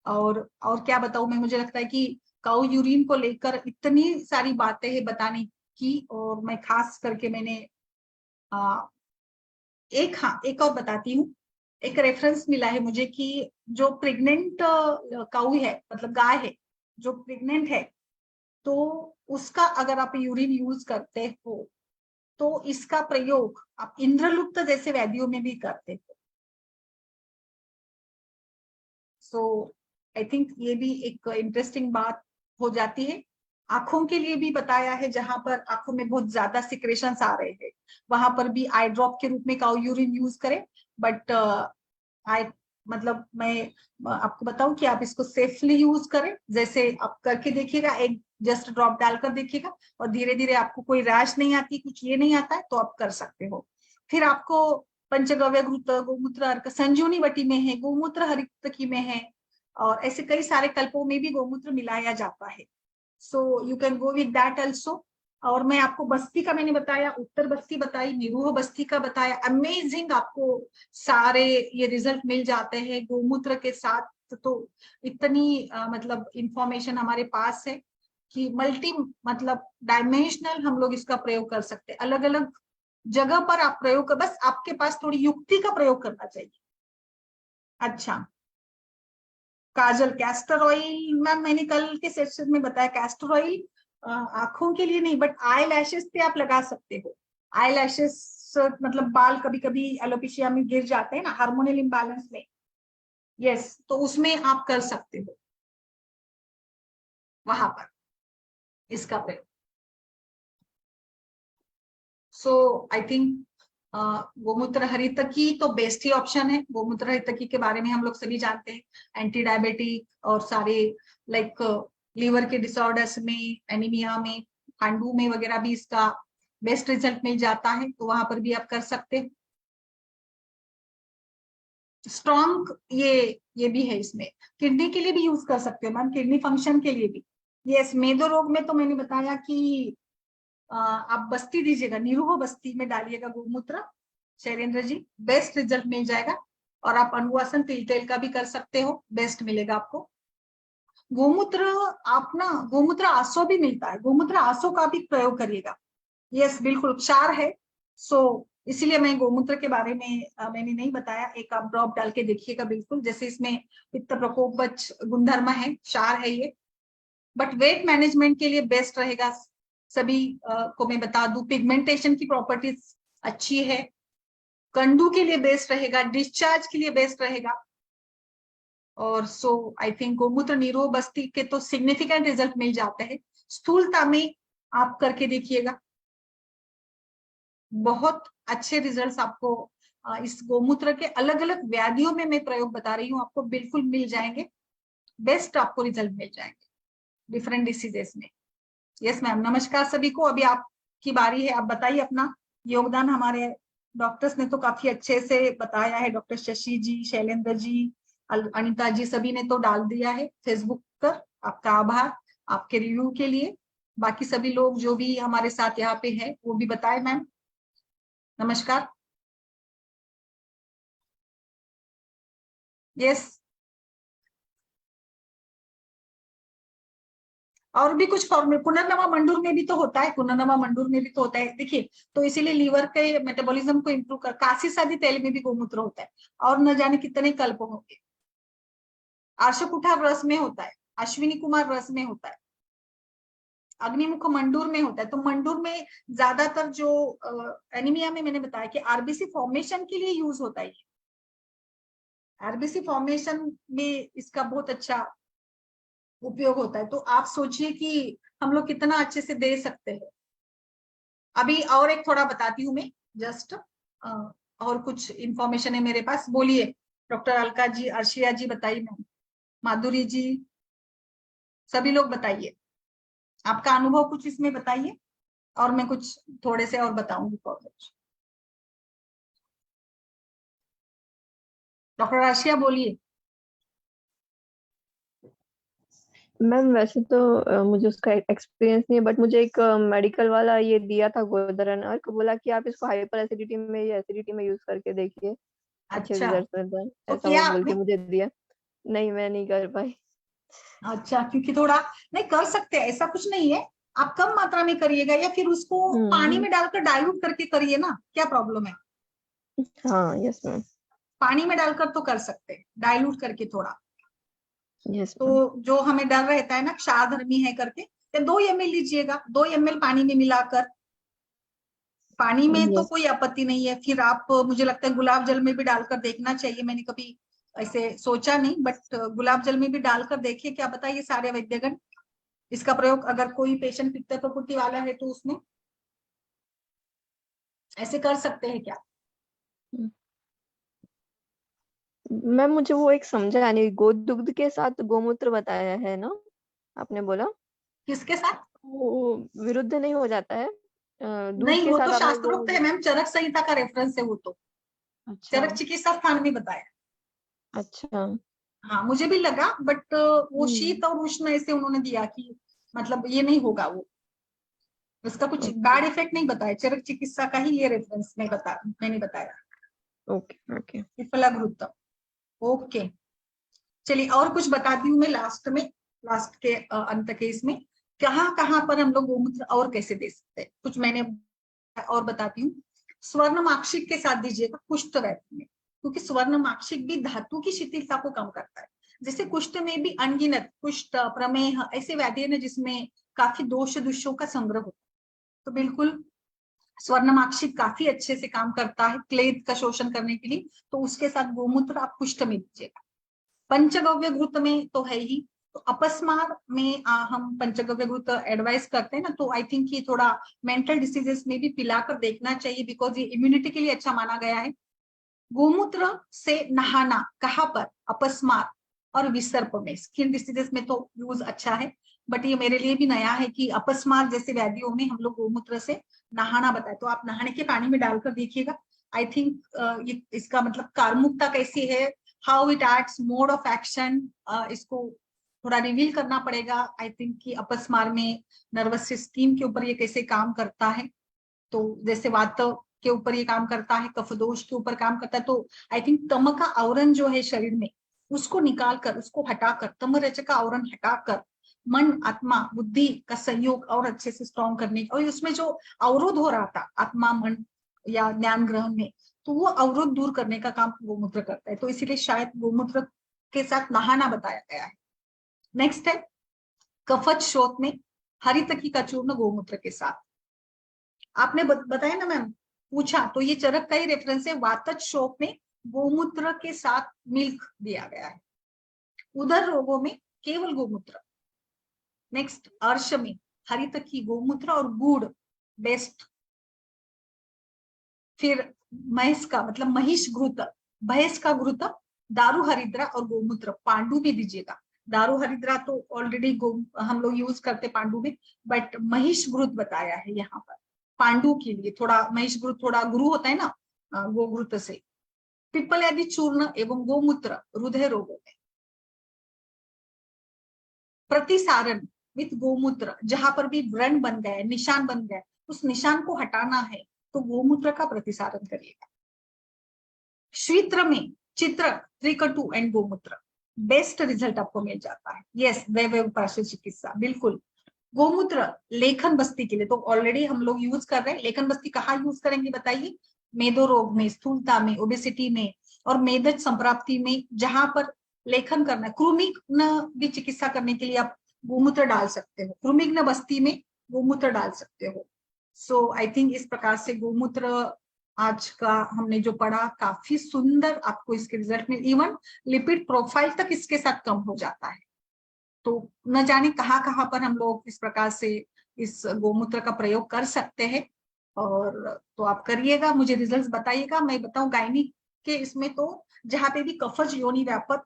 और क्या बताऊं मैं, मुझे लगता है कि काउ यूरिन को लेकर इतनी सारी बातें हैं बताने की, और मैं खास करके मैंने आ, एक और बताती हूँ। एक रेफरेंस मिला है मुझे कि जो प्रेग्नेंट काउ है, मतलब गाय है जो प्रेग्नेंट है, तो उसका अगर आप यूरिन यूज करते हो, तो इसका प्रयोग आप इंद्रलुप्त जैसे व्याधियों में भी करते हो। सो आई थिंक ये भी एक इंटरेस्टिंग बात हो जाती है। आंखों के लिए भी बताया है, जहां पर आंखों में बहुत ज्यादा सिक्रेशंस आ रहे हैं, वहां पर भी आई ड्रॉप के रूप में काउ यूरिन यूज करें। बट आई मतलब मैं आपको बताऊं कि आप इसको सेफली यूज करें, जैसे आप करके देखिएगा, एक जस्ट ड्रॉप डालकर देखिएगा, और धीरे धीरे आपको कोई रैश नहीं आती, कुछ ये नहीं आता है, तो आप कर सकते हो। फिर आपको पंचगव्य घृत, गोमूत्र अर्क संजीवनी वटी में है, गोमूत्र हरितकी में है, और ऐसे कई सारे कल्पों में भी गोमूत्र मिलाया जाता है। So you can go with that also. और मैं आपको बस्ती का मैंने बताया, उत्तर बस्ती बताई, निरूह बस्ती का बताया, अमेजिंग आपको सारे ये रिजल्ट मिल जाते हैं गोमूत्र के साथ। तो इतनी मतलब इंफॉर्मेशन हमारे पास है कि मल्टी, मतलब डायमेंशनल हम लोग इसका प्रयोग कर सकते हैं, अलग अलग जगह पर आप प्रयोग कर, बस आपके पास थोड़ी युक्ति का प्रयोग करना चाहिए। अच्छा, काजल, कैस्टर ऑयल मैम मैंने कल के सेशन में बताया, कैस्टर ऑयल आंखों के लिए नहीं, बट आई लैशेस पे आप लगा सकते हो। आई लैशेस मतलब बाल कभी कभी एलोपेशिया में गिर जाते हैं ना, हार्मोनल इम्बैलेंस में, यस, तो उसमें आप कर सकते हो वहां पर इसका प्रयोग। सो आई थिंक गोमूत्र हरितकी तो बेस्ट ही ऑप्शन है। गोमूत्र हरितकी के बारे में हम लोग सभी जानते हैं, एंटी डायबिटिक और सारे लाइक लीवर के डिसऑर्डर्स में, एनीमिया में, पांडु में वगैरह भी इसका बेस्ट रिजल्ट मिल जाता है, तो वहां पर भी आप कर सकते हो। स्ट्रॉन्ग ये भी है इसमें, किडनी के लिए भी यूज कर सकते हो मैम, किडनी फंक्शन के लिए भी। यस, मेदो रोग में तो मैंने बताया कि आप बस्ती दीजिएगा, निरूह बस्ती में डालिएगा गोमूत्र शैलेंद्र जी, बेस्ट रिजल्ट मिल जाएगा। और आप अनुवासन तिल तेल का भी कर सकते हो, बेस्ट मिलेगा आपको। गोमूत्र आप ना, गोमूत्र आसो भी मिलता है, गोमूत्र आसो का भी प्रयोग करिएगा। यस, बिल्कुल क्षार है, सो इसीलिए मैं गोमूत्र के बारे में मैंने नहीं बताया। एक आप ड्रॉप डाल के देखिएगा, बिल्कुल जैसे इसमें पित्त प्रकोपच गुणधर्म है, क्षार है ये, बट वेट मैनेजमेंट के लिए बेस्ट रहेगा। सभी को मैं बता दूं, पिगमेंटेशन की प्रॉपर्टीज अच्छी है, कंडू के लिए बेस्ट रहेगा, डिस्चार्ज के लिए बेस्ट रहेगा। और सो आई थिंक गोमूत्र निरोग बस्ती के तो सिग्निफिकेंट रिजल्ट मिल जाते हैं। स्थूलता में आप करके देखिएगा, बहुत अच्छे रिजल्ट्स आपको इस गोमूत्र के अलग अलग व्याधियों में मैं प्रयोग बता रही हूँ, आपको बिल्कुल मिल जाएंगे, बेस्ट आपको रिजल्ट मिल जाएंगे डिफरेंट डिसीजेस में। यस मैम, नमस्कार सभी को, अभी आपकी बारी है, आप बताइए अपना योगदान। हमारे डॉक्टर्स ने तो काफी अच्छे से बताया है, डॉक्टर शशि जी, शैलेंद्र जी, अनिता जी, सभी ने तो डाल दिया है फेसबुक पर, आपका आभार आपके रिव्यू के लिए। बाकी सभी लोग जो भी हमारे साथ यहाँ पे है वो भी बताए मैम। नमस्कार। यस, और भी कुछ फॉर्म में पुनर्नवा मंडूर में भी तो होता है, पुनर्नवा मंडूर में भी तो होता है, देखिए। तो इसीलिए लीवर के मेटाबॉलिज्म को इंप्रूव कर, काशी शादी तेल में भी गोमूत्र होता है, और न जाने कितने कल्प होंगे। आर्षकुठा रस में होता है, अश्विनी कुमार रस में होता है, अग्निमुख मंडूर में होता है। तो मंडूर में ज्यादातर जो एनीमिया में मैंने बताया कि आरबीसी फॉर्मेशन के लिए यूज होता है, आरबीसी फॉर्मेशन में इसका बहुत अच्छा उपयोग होता है। तो आप सोचिए कि हम लोग कितना अच्छे से दे सकते हैं। अभी और एक थोड़ा बताती हूँ मैं, जस्ट और कुछ इंफॉर्मेशन है मेरे पास, बोलिए डॉक्टर अलका जी, अर्शिया जी बताइए, मैम माधुरी जी, सभी लोग बताइए आपका अनुभव कुछ इसमें बताइए, और मैं कुछ थोड़े से और बताऊंगी। डॉक्टर अर्शिया बोलिए। मैम वैसे तो मुझे उसका एक्सपीरियंस नहीं है, बट मुझे एक मेडिकल वाला ये दिया था गोदरन, और बोला कि आप इसको हाइपर एसिडिटी में या एसिडिटी में यूज करके देखिए, अच्छे अच्छा, रिजल्ट मिलते हैं, तो ऐसा किया वो बोल आपने? के मुझे दिया। नहीं, मैं नहीं कर पाई। अच्छा, क्योंकि थोड़ा नहीं कर सकते, ऐसा कुछ नहीं है, आप कम मात्रा में करिएगा, या फिर उसको पानी हम्म। में डालकर डाइल्यूट करके करिए ना, क्या प्रॉब्लम है? हाँ, यस मैम। पानी में डालकर तो कर सकते हैं, डाइल्यूट करके थोड़ा। Yes ma'am. तो जो हमें डर रहता है ना क्षारधर्मी है करके, तो 2 ml लीजिएगा, 2 ml पानी में मिलाकर, पानी में तो यस। कोई आपत्ति नहीं है। फिर आप, मुझे लगता है गुलाब जल में भी डालकर देखना चाहिए, मैंने कभी ऐसे सोचा नहीं, बट गुलाब जल में भी डालकर देखिए, क्या पता ये सारे वैद्यगण इसका प्रयोग, अगर कोई पेशेंट पित्त प्रकृति वाला है तो उसमें ऐसे कर सकते हैं क्या? मैम मुझे वो एक समझा नहीं, गोदुग्ध के साथ गोमूत्र बताया है ना आपने बोला, किसके साथ? वो विरुद्ध नहीं हो जाता है? दूध नहीं, के वो तो साथ आपने शास्त्रोक्त है गोमूत्र। मैम, चरक संहिता का रेफरेंस है वो तो, अच्छा। चरक चिकित्सा स्थान में बताया। अच्छा। हाँ, मुझे भी लगा, बट वो हम्म। शीत और उष्ण ऐसे उन्होंने दिया कि मतलब ये नहीं होगा, वो उसका कुछ ओके। बैड इफेक्ट नहीं बताया, चरक चिकित्सा का ही ये रेफरेंस में मैंने बताया। ओके। ओके। विफलाघ्रुतम। ओके, चलिए और कुछ बताती हूँ मैं लास्ट में, लास्ट के अंत के इसमें, कहाँ कहाँ पर हम लोग गोमूत्र और कैसे दे सकते हैं, कुछ मैंने और बताती हूँ। स्वर्ण माक्षिक के साथ दीजिएगा कुष्ठ व्याधि में, क्योंकि स्वर्ण माक्षिक भी धातु की शिथिलता को कम करता है। जैसे कुष्ठ में भी अनगिनत कुष्ठ, प्रमेह ऐसे व्याधि है ना जिसमें काफी दोष दुष्यों का संग्रह होता है, तो बिल्कुल स्वर्णमाक्षिक काफी अच्छे से काम करता है क्लेद का शोषण करने के लिए, तो उसके साथ गोमूत्र आप कुष्ठ में दीजिएगा। पंचगव्य घृत में तो है ही, तो अपस्मार में हम पंचगव्य घृत एडवाइस करते हैं ना, तो आई थिंक ये थोड़ा मेंटल डिसीजेस में भी पिलाकर देखना चाहिए, बिकॉज ये इम्यूनिटी के लिए अच्छा माना गया है। गोमूत्र से नहाना कहाँ पर? अपस्मार और विसर्प में, स्किन डिसीजेस में तो यूज अच्छा है। बट ये मेरे लिए भी नया है कि अपस्मार जैसे व्याधियों में हम लोग गोमूत्र से नहाना बताए, तो आप नहाने के पानी में डालकर देखिएगा। आई थिंक ये इसका मतलब कार्मुकता कैसी है, how it acts, mode of action, इसको थोड़ा रिवील करना पड़ेगा। आई थिंक कि अपस्मार में नर्वस सिस्टम के ऊपर ये कैसे काम करता है, तो जैसे वात के ऊपर ये काम करता है, कफदोष के ऊपर काम करता है, तो आई थिंक तम का आवरण जो है शरीर में उसको निकाल कर, उसको हटाकर, तम रज का आवरण हटाकर मन आत्मा बुद्धि का संयोग और अच्छे से स्ट्रॉन्ग करने, और उसमें जो अवरोध हो रहा था आत्मा मन या ज्ञान ग्रहण में, तो वो अवरोध दूर करने का काम गोमूत्र करता है। तो इसीलिए शायद गोमूत्र के साथ नहाना बताया गया है। नेक्स्ट है कफच शोथ में हरितकी का चूर्ण गोमूत्र के साथ। आपने बताया ना मैम, पूछा, तो ये चरक का ही रेफरेंस है। वातज शोथ में गोमूत्र के साथ मिल्क दिया गया है। उदर रोगों में केवल गोमूत्र। नेक्स्ट अर्श में हरितकी गोमूत्र और गुड़ बेस्ट। फिर महिष का मतलब महिष घृत, भैंस का घृत, दारू हरिद्रा और गोमूत्र। पांडु भी दीजिएगा। दारू हरिद्रा तो ऑलरेडी हम लोग यूज करते पांडु में, बट महिष घृत बताया है यहाँ पर पांडु के लिए। थोड़ा महिष घृत थोड़ा गुरु होता है ना गोघृत से। पिप्पल आदि चूर्ण एवं गोमूत्र हृदय रोगों में। प्रतिसारण विथ गोमूत्र, जहां पर भी व्रण बन गया, निशान बन गया, उस निशान को हटाना है तो गोमूत्र का प्रतिसारण करिएगा। शीत्र में चित्र, त्रिकटु एंड गोमूत्र, बेस्ट रिजल्ट आपको मिल जाता है। यस, वैव पार्श्व चिकित्सा, बिल्कुल। गोमूत्र लेखन बस्ती के लिए तो ऑलरेडी हम लोग यूज कर रहे हैं। लेखन बस्ती कहाँ यूज करेंगे बताइए? मेदो रोग में, स्थूलता में, ओबेसिटी में और मेदज संप्राप्ति में, जहां पर लेखन करना है। कृमिघ्न भी चिकित्सा करने के लिए आप गोमूत्र डाल सकते हो। कृमिघ्न बस्ती में गोमूत्र डाल सकते हो। सो आई थिंक इस प्रकार से गोमूत्र आज का हमने जो पढ़ा, काफी सुंदर आपको इसके रिजल्ट में, इवन लिपिड प्रोफाइल तक इसके साथ कम हो जाता है। तो न जाने कहाँ कहाँ पर हम लोग इस प्रकार से इस गोमूत्र का प्रयोग कर सकते हैं। और तो आप करिएगा, मुझे रिजल्ट्स बताइएगा। मैं बताऊं गायनी के इसमें तो जहाँ पे भी कफज योनि व्यापक,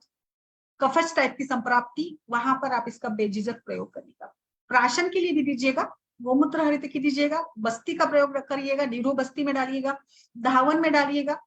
कफज टाइप की संप्राप्ति, वहां पर आप इसका बेझिझक प्रयोग करिएगा। प्राशन के लिए भी दीजिएगा, गोमूत्र हरित की दीजिएगा, बस्ती का प्रयोग करिएगा, नीरो बस्ती में डालिएगा, धावन में डालिएगा,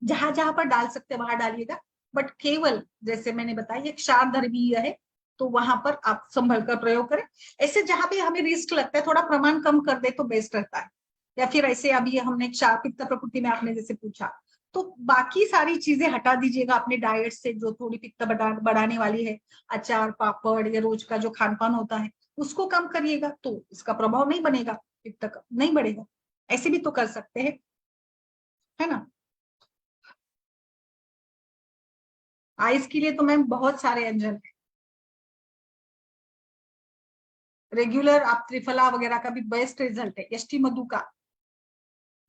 जहां जहां पर डाल सकते वहां डालिएगा। बट केवल जैसे मैंने बताया एक क्षार धर्मीय है तो वहां पर आप संभल कर प्रयोग करें। ऐसे जहां पे हमें रिस्क लगता है थोड़ा प्रमाण कम कर दे तो बेस्ट रहता है। या फिर ऐसे अभी हमने क्षार पित्त प्रकृति में आपने जैसे पूछा, तो बाकी सारी चीजें हटा दीजिएगा अपने डाइट से जो थोड़ी पित्त बढ़ाने वाली है, अचार पापड़ या रोज का जो खान पान होता है उसको कम करिएगा, तो इसका प्रभाव नहीं बनेगा, पित्त का नहीं बढ़ेगा। ऐसे भी तो कर सकते हैं, है ना। आइस के लिए तो मैम बहुत सारे व्यंजन है। रेगुलर आप त्रिफला वगैरह का भी बेस्ट रिजल्ट है। यष्टि मधु का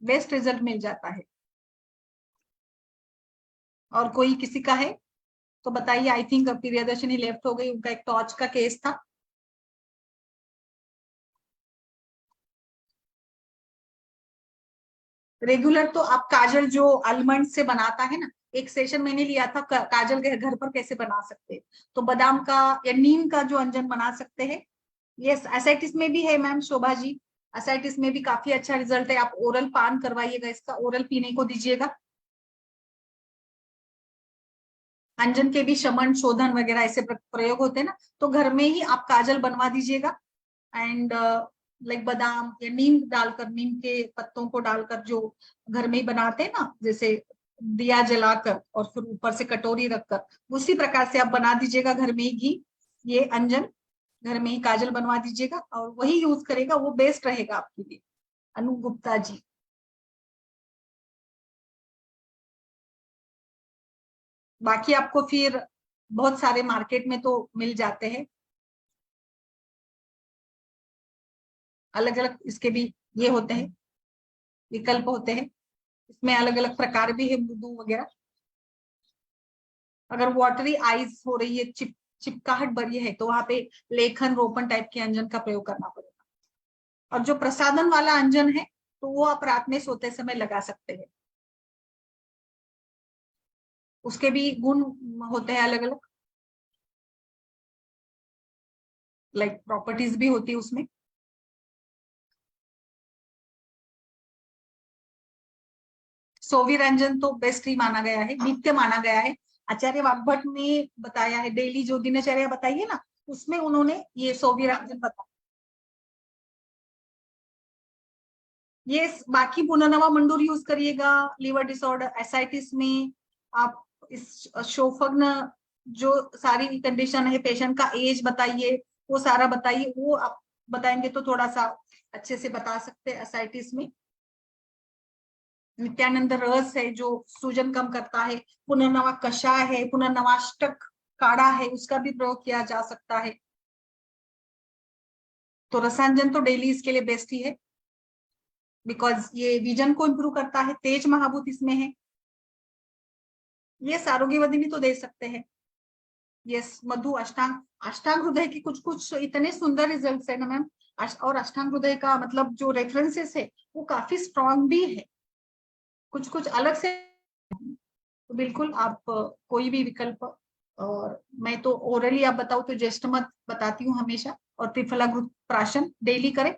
बेस्ट रिजल्ट मिल जाता है। और कोई किसी का है तो बताइए। आई थिंक प्रियदर्शनी लेफ्ट हो गई, उनका एक टॉर्च का केस था। रेगुलर तो आप काजल जो आलमंड से बनाता है ना, एक सेशन मैंने लिया था काजल के घर पर कैसे बना सकते हैं, तो बादाम का या नीम का जो अंजन बना सकते हैं। यस, एसाइटिस में भी है मैम शोभा जी, एसाइटिस में भी काफी अच्छा रिजल्ट है। आप ओरल पान करवाइएगा, इसका ओरल पीने को दीजिएगा। अंजन के भी शमन शोधन वगैरह ऐसे प्रयोग होते हैं ना, तो घर में ही आप काजल बनवा दीजिएगा। एंड लाइक बादाम या नीम डालकर, नीम के पत्तों को डालकर जो घर में ही बनाते हैं ना, जैसे दिया जलाकर और फिर ऊपर से कटोरी रखकर, उसी प्रकार से आप बना दीजिएगा घर में ही घी, ये अंजन घर में ही काजल बनवा दीजिएगा और वही यूज करेगा, वो बेस्ट रहेगा आपके लिए। अनु गुप्ता जी, बाकी आपको फिर बहुत सारे मार्केट में तो मिल जाते हैं, अलग अलग इसके भी ये होते हैं, विकल्प होते हैं। इसमें अलग अलग प्रकार भी है, मृदु वगैरह। अगर वाटरी आईज हो रही है, चिपकाहट भरी है, तो वहां पे लेखन रोपण टाइप के अंजन का प्रयोग करना पड़ेगा। और जो प्रसादन वाला अंजन है तो वो आप रात में सोते समय लगा सकते हैं। उसके भी गुण होते हैं अलग अलग। लाइक प्रॉपर्टीज भी होती है उसमें। सोविरंजन तो बेस्ट ही माना गया है, नित्य माना गया है। आचार्य वाग्भट ने बताया है, डेली जो दिनचर्या बताई है ना, उसमें उन्होंने ये सोविरंजन बताया। ये बाकी पुनर्नवा मंडूर यूज करिएगा लीवर डिसऑर्डर एसाइटिस में। आप इस शोफग्न जो सारी कंडीशन है, पेशेंट का एज बताइए, वो सारा बताइए, वो आप बताएंगे तो थोड़ा सा अच्छे से बता सकते हैं एसाइटिस में। नित्यानंद रस है जो सूजन कम करता है। पुनर्नवा कषाय है, पुनर्नवाष्टक काढ़ा है, उसका भी प्रयोग किया जा सकता है। तो रसांजन तो डेली इसके लिए बेस्ट ही है, बिकॉज ये विजन को इंप्रूव करता है। तेज महाभूत इसमें है। ये आरोग्यवर्धिनी तो दे सकते हैं। यस, मधु अष्टांग, अष्टांग हृदय की कुछ कुछ इतने सुंदर रिजल्ट्स है ना मैम। और अष्टांग हृदय का मतलब जो रेफरेंसेस है वो काफी स्ट्रांग भी है, कुछ कुछ अलग से। तो बिल्कुल आप कोई भी विकल्प, और मैं तो ओरली आप बताओ तो ज्येष्ठ मत बताती हूँ हमेशा, और त्रिफलाग्रुत प्राशन डेली करें।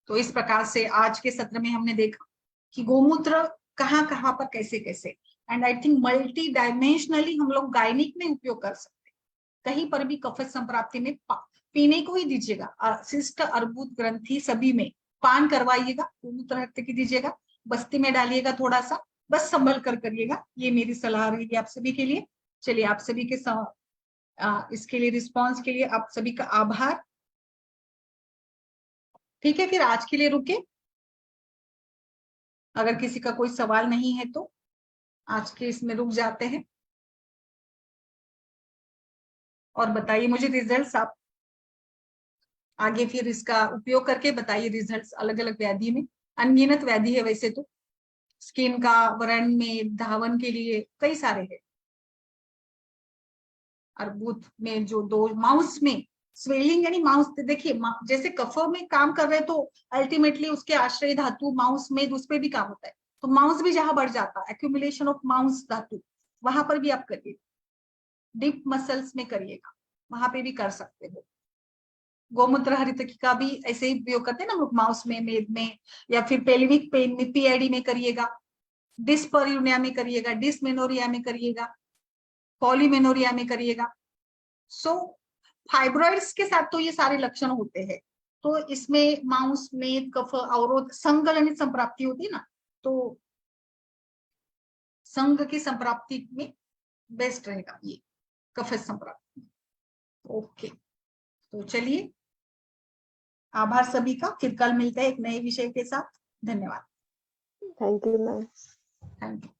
तो इस प्रकार से आज के सत्र में हमने देखा कि गोमूत्र कहाँ कहाँ पर कैसे कैसे, and I think multi dimensionally हम लोग गायनिक में उपयोग कर सकते हैं। कहीं पर भी कफत संप्राप्ति में पीने को ही दीजिएगा, शिष्ट अर्बुद ग्रंथि सभी में पान करवाइएगा, गोमूत्र हत्या की दीजिएगा, बस्ती में डालिएगा थोड़ा सा, बस संभल कर करिएगा। ये मेरी सलाह रहेगी आप सभी के लिए। चलिए, आप सभी के इसके लिए रिस्पॉन्स के लिए आप सभी का आभार। ठीक है, फिर आज के लिए रुके। अगर किसी का कोई सवाल नहीं है तो आज के इसमें रुक जाते हैं। और बताइए मुझे रिजल्ट्स, आप आगे फिर इसका उपयोग करके बताइए रिजल्ट्स अलग अलग व्याधि में। अनगिनत व्याधि है वैसे तो, स्किन का, वरण में, धावन के लिए कई सारे हैं। अर्बुद में जो दो, माउस में स्वेलिंग, यानी माउस देखिए, जैसे कफ में काम कर रहे तो अल्टीमेटली उसके आश्रय धातु माउस में, उस पर भी काम होता है। तो माउस भी जहां बढ़ जाता है, एक्यूमुलेशन ऑफ माउस धातु, वहां पर भी आप करिए। डिप मसल्स में करिएगा, वहां पे भी कर सकते हो। गोमूत्र हरितकी का भी ऐसे ही उपयोग करते हैं ना, माउस में, मेद में, या फिर पेल्विक पेन में पीआईडी में करिएगा, डिस्परयूनिया में करिएगा, डिसमेनोरिया में करिएगा, पॉलीमेनोरिया में करिएगा। सो फाइब्रॉइड्स के साथ तो ये सारे लक्षण होते हैं। तो इसमें माउस, मेद, कफ, अवरोध, संगलनित संप्राप्ति होती है ना, तो संघ की संप्राप्ति में बेस्ट रहेगा ये कफ संप्राप्ति। ओके, तो चलिए, आभार सभी का। फिर कल मिलते हैं एक नए विषय के साथ। धन्यवाद। Thank you ma'am. Thank you.